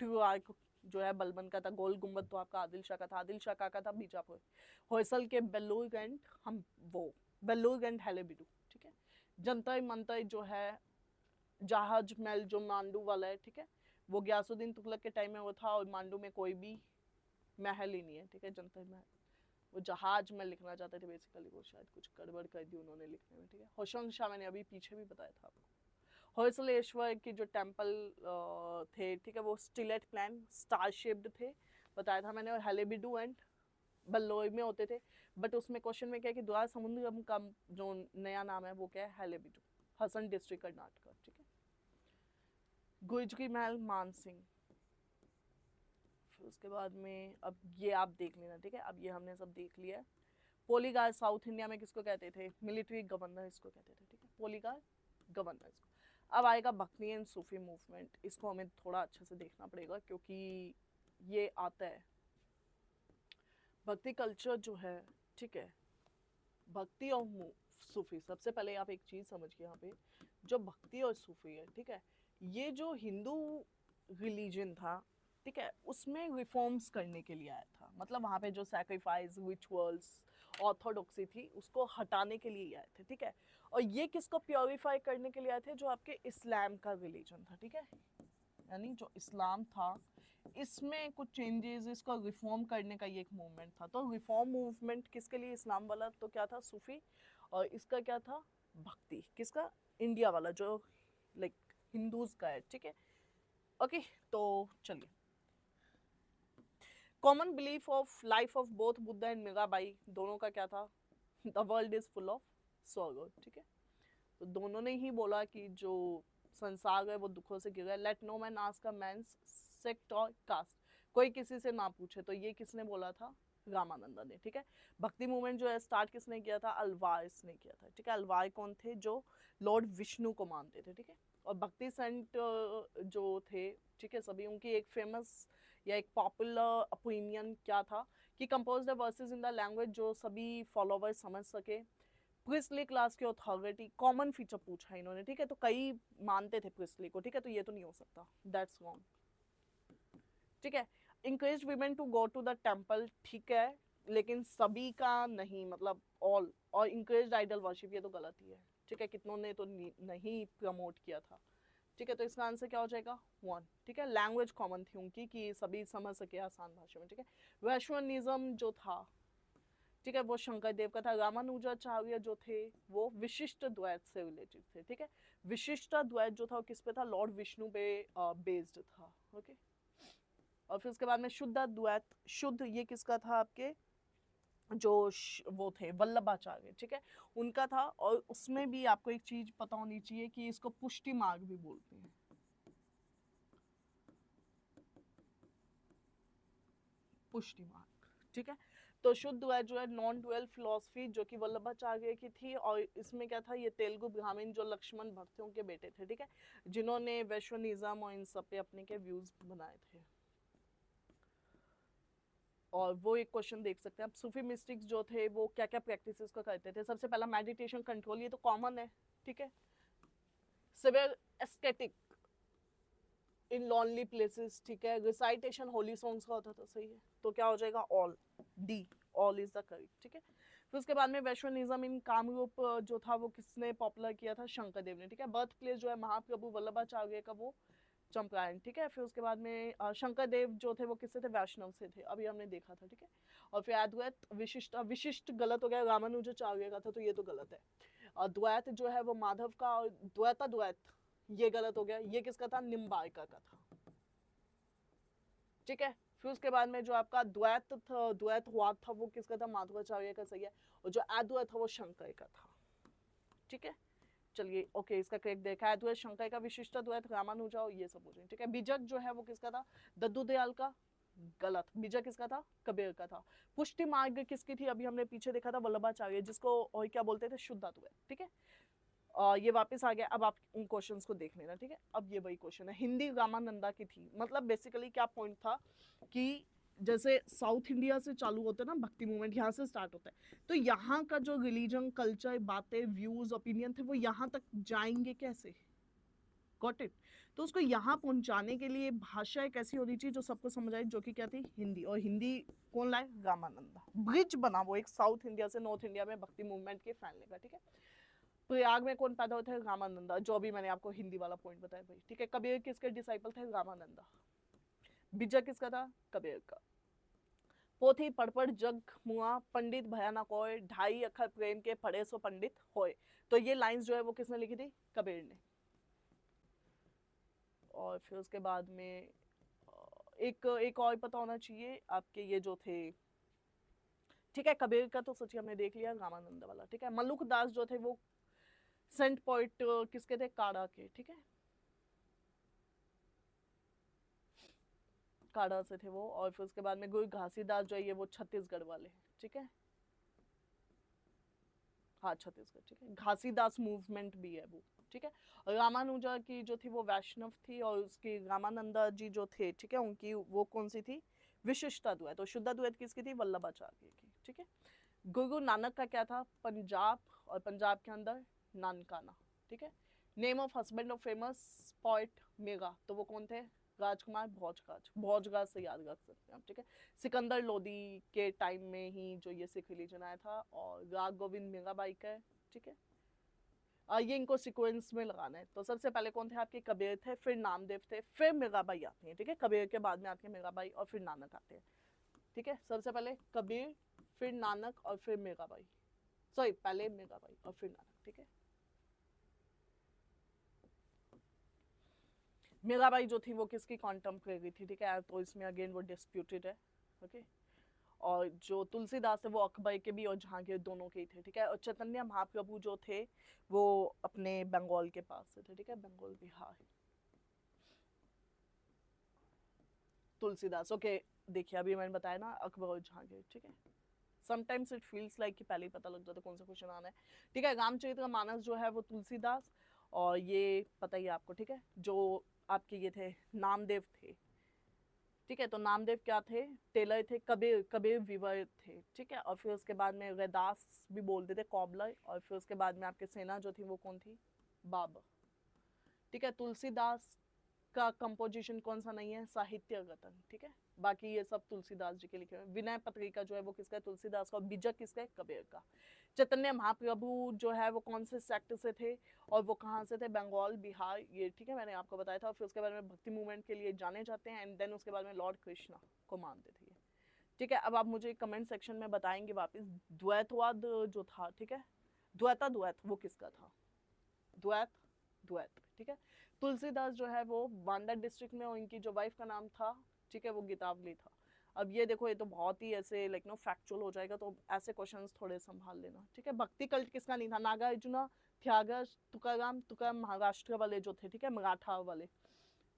[SPEAKER 1] ट्रू आर्क जो है बलबन का था, गोल गुम्बद तो आपका आदिल शाह का था, आदिल शाह का था बीजापुर। होयसल के बेल्लूर एंड हम वो बेल्लूर एंड हैलेबिडू, ठीक है। जंतर मंतर जो है जहाज महल जो मांडू वाला है, ठीक है, वो गयासुद्दीन तुगलक के टाइम में वो था, और मांडू में कोई भी महल ही नहीं है, ठीक है, जंतर महल। वो जहाज में लिखना चाहते थे बेसिकली, वो शायद कुछ गड़बड़ कर दी उन्होंने लिखने में, ठीक है। होशंग शाह मैंने अभी पीछे भी बताया था आपको। होयसलेश्वर की जो टेम्पल थे, ठीक है, वो स्टिलेट प्लान स्टार शेप्ड थे, बताया था मैंने। और हैलेबिडू एंड बल्लोई में होते थे, बट उसमें क्वेश्चन में क्या है कि द्वार समुद्रम का जो नया नाम है वो क्या है, हैलेबिडू, हसन डिस्ट्रिक्ट कर्नाटक, ठीक है। गुजरी महल मानसिंह, फिर उसके बाद में अब ये आप देख लेना, ठीक है। अब ये हमने सब देख लिया है। पोलीगार साउथ इंडिया में किसको कहते थे, मिलिट्री गवर्नर इसको कहते थे, ठीक है, पोलीगार गवर्नर इसको। अब आएगा भक्ति एंड सूफी मूवमेंट, इसको हमें थोड़ा अच्छे से देखना पड़ेगा क्योंकि ये आता है। भक्ति कल्चर जो है, ठीक है, भक्ति और सूफी, सबसे पहले आप एक चीज समझिए यहाँ पे, जो भक्ति और सूफी है, ठीक है, ये जो हिंदू रिलीजन था, ठीक है, उसमें रिफॉर्म्स करने के लिए आया था। मतलब वहाँ पे जो सैक्रिफाइस, रिचुअल्स, ऑर्थोडॉक्सी थी, उसको हटाने के लिए आए थे, ठीक है। और ये किसको प्योरीफाई करने के लिए आए थे, जो आपके इस्लाम का रिलीजन था, ठीक है, यानी जो इस्लाम था इसमें कुछ चेंजेस, इसको रिफॉर्म करने का ये एक मूवमेंट था। तो रिफॉर्म मूवमेंट किसके लिए, इस्लाम वाला तो क्या था, सूफी, और इसका क्या था, भक्ति, किसका, इंडिया वाला जो लाइक हिंदूज का है, ठीक है। ओके, तो चलिए, common belief of life of both Buddha and Mirabai, दोनों का क्या था, the world is full of sorrow, ठीक है। तो दोनों ने ही बोला कि जो संसार है वो दुखों से घिरा है, let no man ask a man's sect और कास्ट, कोई किसी से ना पूछे, तो ये किसने बोला था, रामानंदा ने, ठीक है। भक्ति मूवमेंट जो है स्टार्ट किसने किया था, अल्वार्स ने किया था, ठीक है। अल्वार कौन थे, जो लॉर्ड विष्णु को मानते थे, ठीक है। और भक्ति संत जो थे, ठीक है, सभी उनकी एक फेमस या एक पॉपुलर ओपिनियन क्या था कि compose the versus in the language जो सभी फॉलोवर्स समझ सके। प्रिस्टली क्लास की अथॉरिटी, कॉमन फीचर पूछा इन्होंने, ठीक है, तो कई मानते थे प्रिस्टली को, ठीक है, तो ये तो नहीं हो सकता, दैट्स रॉन्ग, ठीक है। Encourage women to go to the temple, ठीक है, लेकिन सभी का नहीं, मतलब ऑल। और इंकरेज आइडल वर्शिप, ये तो गलत ही है, ठीक है, कितनों ने तो नहीं प्रमोट किया था, ठीक है। तो इसका आंसर क्या हो जाएगा, 1, ठीक है। लैंग्वेज कॉमन थी उनकी कि सभी समझ सके आसान भाषा में, ठीक है। वैश्वनिज्म जो था, ठीक है, वो शंकर देव का था। रामानुजाचार्य जो थे वो विशिष्ट द्वैत से रिलेटेड थे, ठीक है। विशिष्ट द्वैत जो था वो किस पे था, लॉर्ड विष्णु पे बेस्ड था, ओके। और फिर उसके बाद में शुद्ध द्वैत, शुद्ध ये किसका था, आपके जो वो थे वल्लभाचार्य, ठीक है, उनका था। और उसमें भी आपको एक चीज पता होनी चाहिए कि इसको पुष्टि मार्ग भी बोलते हैं, पुष्टि मार्ग, ठीक है। तो शुद्ध द्वैत जो है नॉन डुअल फिलोसफी, जो कि वल्लभाचार्य की थी। और इसमें क्या था, ये तेलुगु ब्राह्मण जो लक्ष्मण भक्त थे उनके बेटे थे, ठीक है, जिन्होंने वैश्वनिज्म और इन सब पे अपने के व्यूज बनाए थे। और वो एक क्वेश्चन देख सकते हैं आप, सूफी मिस्टिक्स जो थे वो क्या क्या प्रैक्टिसेस को करते थे। सबसे पहला मेडिटेशन, कंट्रोल, ये तो कॉमन है, ठीक है। सिवियर एस्थेटिक इन लॉनली प्लेसेस, ठीक है। रिसाइटेशन होली सॉन्ग्स का होता था, सही है, तो क्या हो जाएगा, all, D, all is the correct, ठीक है। फिर उसके बाद में वैश्वनिज्म इन कामरूप जो था वो किसने पॉपुलर किया था, शंकरदेव ने, ठीक है। बर्थ प्लेस जो है महाप्रभु वल्लभाचार्य का वो चंपारण, ठीक है। फिर उसके बाद में शंकरदेव जो थे वो किससे थे, वैष्णव से थे, अभी हमने देखा था, ठीक है। और फिर अद्वैत विशिष्ट, विशिष्ट गलत हो गया, रामानुजाचार्य का था तो ये तो गलत है। और द्वैत जो है वो माधव का, और द्वैत ये गलत हो गया, ये किसका था, निम्बार्का का था, ठीक है। फिर उसके बाद में जो आपका द्वैतवाद था वो किसका था, माधवाचार्य का, सही है। और जो अद्वैत था वो शंकर का था, ठीक है। चलिए ओके, इसका करेक्ट देखा है, अद्वैत शंकर का, विशिष्ट द्वैत रामानुजा, और ये सब हो जाए, ठीक है। बीजक जो है वो किसका था, दद्दू दयाल का, गलत। बीजक किसका था, कबीर का था। पुष्टि मार्ग किसकी थी, अभी हमने पीछे देखा था, वल्लभाचार्य, जिसको और क्या बोलते थे, शुद्ध अद्वैत, ठीक है। ये वापस आ गया, अब आप उन क्वेश्चंस को देख लेना, ठीक है। अब ये वही क्वेश्चन है, हिंदी रामानंदा की थी, मतलब बेसिकली क्या पॉइंट था कि जैसे साउथ इंडिया से चालू होता है ना भक्ति मूवमेंट, यहाँ से स्टार्ट होता है, तो यहाँ का जो रिलीजन, कल्चर, बातें, व्यूज, ओपिनियन थे वो यहाँ तक जाएंगे कैसे, गॉट इट। तो उसको यहाँ पहुंचाने के लिए भाषा एक ऐसी होनी चाहिए जो सबको समझ आए, जो कि क्या थी, हिंदी। और हिंदी कौन लाए, रामानंदा, ब्रिज बना वो एक साउथ इंडिया से नॉर्थ इंडिया में भक्ति मूवमेंट के फैलने का, ठीक है। प्रयाग में कौन पैदा होते हैं, रामानंदा, जो भी मैंने आपको हिंदी वाला पॉइंट बताया भाई, ठीक है। कबीर किसके डिसाइपल थे, रामानंदा। बीजक किसका था, कबीर का। पोथी पढ़ जग मुआ, पंडित भयानक होए, ढाई अखर प्रेम के पढ़े सो पंडित होए। तो ये लाइंस जो है वो किसने लिखी थी, कबीर ने। और फिर उसके बाद में एक और पता होना चाहिए आपके, ये जो थे, ठीक है, कबीर का तो सच्ची हमने देख लिया, रामानंद वाला, ठीक है। मल्लुक दास जो थे वो सेंट पॉइंट किसके थे, काड़ा के, ठीक है, काड़ा से थे वो। और फिर उसके बाद में गुरु घासीदास जो है ये वो छत्तीसगढ़ वाले, ठीक है, हाँ छत्तीसगढ़, ठीक है। घासीदास मूवमेंट भी है वो, ठीक है। और रामानुजा की जो थी वो वैष्णव थी, और उसकी रामानंदा जी जो थे, ठीक है, उनकी वो कौन सी थी, विशिष्ट अद्वैत। और शुद्ध अद्वैत किसकी थी, वल्लभाचार्य की, ठीक है। गुरु नानक का क्या था, पंजाब, और पंजाब के अंदर नानकाना, ठीक है। Name of husband of famous poet mega, तो वो कौन थे, राजकुमार भोजराज, भोजराज से याद रख सकते हैं आप, ठीक है। सिकंदर लोदी के टाइम में ही जो ये सिख रिलीजन आया था, और राग गोविंद मीराबाई का है, ठीक है। ये इनको सीक्वेंस में लगाना है। तो सबसे पहले कौन थे आपके, कबीर थे, फिर नामदेव थे, फिर मीराबाई आती है, ठीक है। कबीर के बाद में आती है मीराबाई, और फिर नानक आते हैं, ठीक है। सबसे पहले कबीर, फिर नानक, और फिर मीराबाई, सॉरी पहले मीराबाई और फिर नानक, ठीक है। मीराबाई जो थी वो किसकी कॉन्टेम्परेरी थी, ठीक है, तो इसमें अगेन वो डिस्प्यूटेड है, ओके। और जो तुलसीदास थे वो अकबर के भी और जहांगीर दोनों के ही थे, ठीक है। और चैतन्य महाप्रभु जो थे वो अपने बंगाल के पास से थे, ठीक है, बंगाल बिहार। तुलसीदास, ओके, देखिए अभी मैंने बताया ना अकबर और जहांगीर, ठीक है। समटाइम्स इट फील्स लाइक कि पहले ही पता लग जाता है कौन सा क्वेश्चन आना है, ठीक है। रामचरितमानस जो है वो तुलसीदास, और ये पता ही आपको, ठीक है। जो आपके ये थे नामदेव थे, ठीक है। तो नामदेव क्या थे, टेलर थे। कबीर, कबीर वीवर थे, ठीक है। और फिर उसके बाद में रैदास भी बोलते थे, कॉबलर। और फिर उसके बाद में आपके सेना जो थी वो कौन थी, बाबर, ठीक है। तुलसीदास का कंपोजिशन कौन सा नहीं है, साहित्य रतन, ठीक है। बाकी ये सब तुलसीदास जी के लिखे हुए। विनय पत्रिका जो है वो किसका है, तुलसीदास का। और बीजक किसका है, कबीर का। चैतन्य महाप्रभु जो है वो कौन से सेक्ट से थे, और वो कहाँ से थे, बंगाल बिहार, ये ठीक है, मैंने आपको बताया था। और फिर उसके बाद में भक्ति मूवमेंट के लिए जाने जाते हैं, एंड देन उसके बाद में लॉर्ड कृष्णा को मानते थे, ठीक है। अब आप मुझे कमेंट सेक्शन में बताएंगे वापस, द्वैतवाद जो था, ठीक है, द्वैत वो किसका था, द्वैत, ठीक है। तुलसीदास जो है वो बांदा डिस्ट्रिक्ट में, और इनकी जो वाइफ का नाम था, ठीक है, वो गीतावली था। अब ये देखो, ये तो बहुत ही ऐसे लाइक नो फैक्चुअल हो जाएगा, तो ऐसे क्वेश्चंस थोड़े संभाल लेना, ठीक है। भक्ति कल्ट किसका नहीं था, नागार्जुना, त्यागराज, तुकाराम महाराष्ट्र वाले जो थे, ठीक है, मराठा वाले,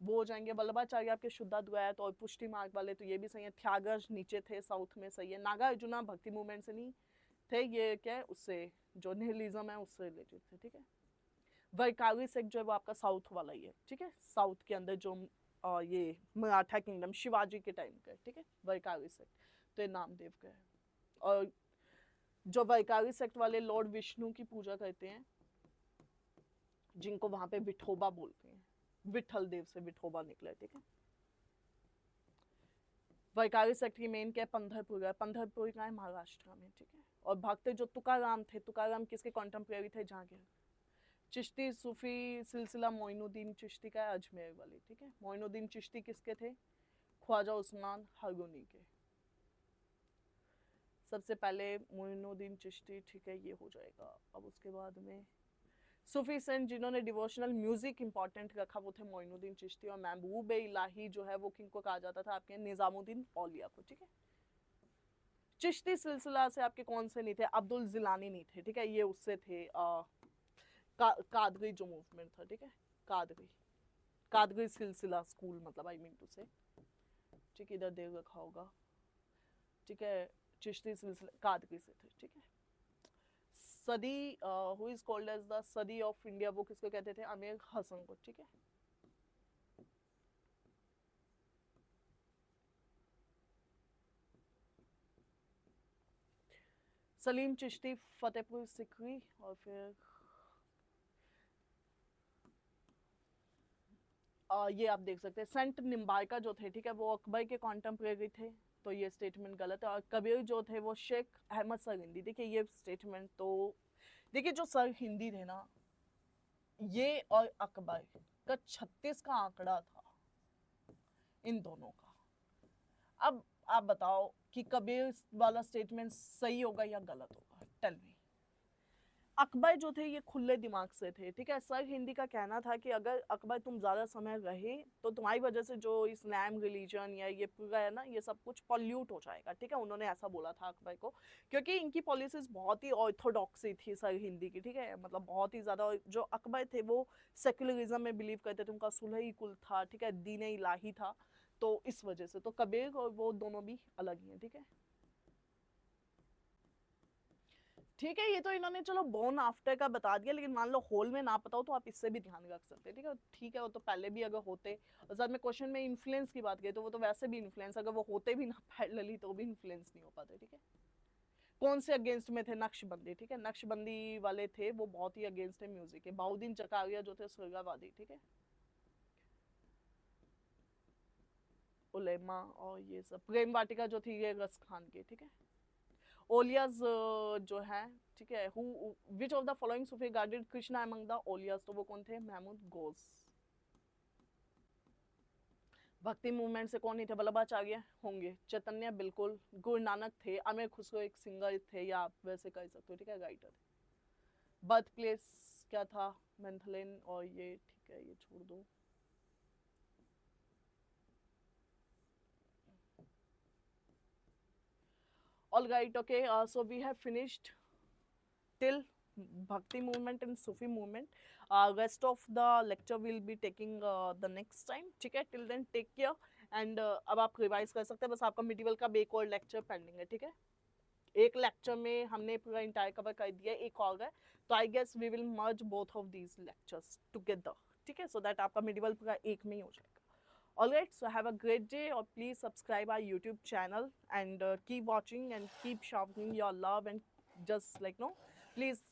[SPEAKER 1] वो हो जाएंगे। वल्लभाचार्य आपके शुद्धाद्वैत, और पुष्टि मार्ग वाले तो ये भी सही है। त्यागराज नीचे थे, साउथ में, सही है। नागार्जुना भक्ति मूवमेंट से नहीं थे, ये क्या है, उससे जो निहिलिज्म है उससे रिलेटेड थे, ठीक है। वैकावी सेक्ट जो है वो आपका साउथ वाला ही है, ठीक है, साउथ के अंदर जो ये मराठा किंगडम शिवाजी के टाइम का है, ठीक है, वैकावी सेक्ट, तो ये नामदेव का है। और जो वैकावी सेक्ट वाले लॉर्ड विष्णु की पूजा करते हैं, जिनको वहां पे विठोबा बोलते हैं, विठल देव से विठोबा निकला है, ठीक है। वैकारिक सेक्रेटरी मेन क्या है, पंढरपुर है, पंढरपुर का है महाराष्ट्र में, ठीक है। और भक्त जो तुकाराम थे, तुकाराम किसके कॉन्टेम्प्रेरी थे, जहांगीर। चिश्ती सूफी सिलसिला मोइनुद्दीन चिश्ती का है, अजमेर वाली, ठीक है। मोइनुद्दीन चिश्ती किसके थे, ख्वाजा उस्मान हरगोनी के। सबसे पहले मोइनुद्दीन चिश्ती, ठीक है, ये हो जाएगा। अब उसके बाद में सूफी सेंट जिन्होंने डिवोशनल म्यूजिक इंपॉर्टेंट रखा वो थे मोइनुद्दीन चिश्ती। और महबूब इलाही जो है वो किनको कहा जाता था, आपके निजामुद्दीन औलिया को, ठीक है। चिश्ती सिलसिला से आपके कौन से नहीं थे, अब्दुल जिलानी नहीं थे, ठीक है, ये उससे थे कादरी जो मूवमेंट था, ठीक है, कादरी, कादरी सिलसिला स्कूल मतलब आई मीन टू से, ठीक है, इधर दे रखा होगा, ठीक है। चिश्ती सिलसिला कादरी से थे, ठीक है। Saadi who is called as the Saadi of India, वो किसको कहते थे, अमीर हसन को, ठीक है। सलीम चिश्ती फतेहपुर सिकरी। और फिर ये आप देख सकते हैं सेंट निम्बारका जो थे, ठीक है, वो अकबर के कॉन्टेम्प्रेरी थे, तो ये स्टेटमेंट गलत है। और कबीर जो थे वो शेख अहमद सर हिंदी, देखिए ये स्टेटमेंट तो देखिए जो सर हिंदी थे ना, ये और अकबर का 36 का आंकड़ा था इन दोनों का। अब आप बताओ कि कबीर वाला स्टेटमेंट सही होगा या गलत होगा, टेल मी। अकबर जो थे ये खुले दिमाग से थे, ठीक है। सर हिंदी का कहना था कि अगर अकबर तुम ज़्यादा समय रहे तो तुम्हारी वजह से जो इस्लाम रिलीजन या ये पूरा है ना, ये सब कुछ पॉल्यूट हो जाएगा, ठीक है। उन्होंने ऐसा बोला था अकबर को, क्योंकि इनकी पॉलिसीज बहुत ही ऑर्थोडॉक्सी थी सर हिंदी की, ठीक है, मतलब बहुत ही ज़्यादा। जो अकबर थे वो सेक्युलरिज्म में बिलीव करते थे, उनका सुलह कुल था, ठीक है, दीन इलाही था, तो इस वजह से तो कबीर और वो दोनों भी अलग ही हैं, ठीक है। ठीक है, ये तो इन्होंने चलो बोर्न आफ्टर का बता दिया, लेकिन मान लो होल में ना पता हो तो आप इससे भी ध्यान रख सकते हैं, ठीक है। ठीक है, वो तो पहले भी अगर होते, और साथ में क्वेश्चन में इन्फ्लुएंस की बात की तो वो तो वैसे भी इन्फ्लुएंस, अगर वो होते भी ना पैरेलली तो भी इन्फ्लुएंस नहीं हो पाते, ठीक है। कौन से अगेंस्ट में थे, नक्शबंदी, ठीक है, नक्शबंदी वाले थे वो बहुत ही अगेंस्ट है म्यूजिक के। बाउद्दीन जकारिया जो थे स्वर्गावादी, ठीक है। उलेमा और ये सब, प्रेम वाटिका जो थी ये रस खान की, ठीक है। ओलियाज जो है, ठीक है, who which of the following Sufi guided Krishna among the Auliya's, तो वो कौन थे, महमूद गौस। भक्ति मूवमेंट से कौन नहीं थे, वल्लभाचार्य होंगे, चैतन्य बिल्कुल, गुरु नानक थे, अमीर खुसरो एक सिंगर थे या आप वैसे कह सकते हो, ठीक है, राइटर थे। बर्थ प्लेस क्या था, मेंथलेन, और ये ठीक है, ये छोड़ दो। All right, okay, so we have finished till Bhakti movement and Sufi movement. Rest of the lecture will be taking the next time, ठीक है। Till then take care and अब आप रिवाइज कर सकते हैं, बस आपका मिडिवल का एक और लेक्चर पेंडिंग है, ठीक है। एक लेक्चर में हमने पूरा इंटायर कवर कर दिया, एक और है, तो I guess we will merge both of these lectures together, ठीक है, सो दैट आपका मिडिवल पूरा एक में ही हो जाएगा। Alright, so have a great day, or please subscribe our YouTube channel and keep watching and keep showering your love and just like no, please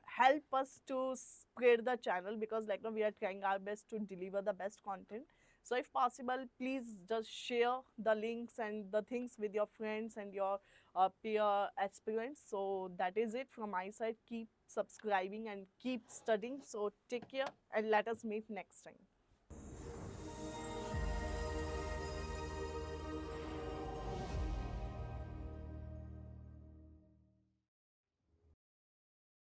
[SPEAKER 1] help us to spread the channel, because like no, we are trying our best to deliver the best content. So if possible, please just share the links and the things with your friends and your peer aspirants. So that is it from my side. Keep subscribing and keep studying. So take care and let us meet next time.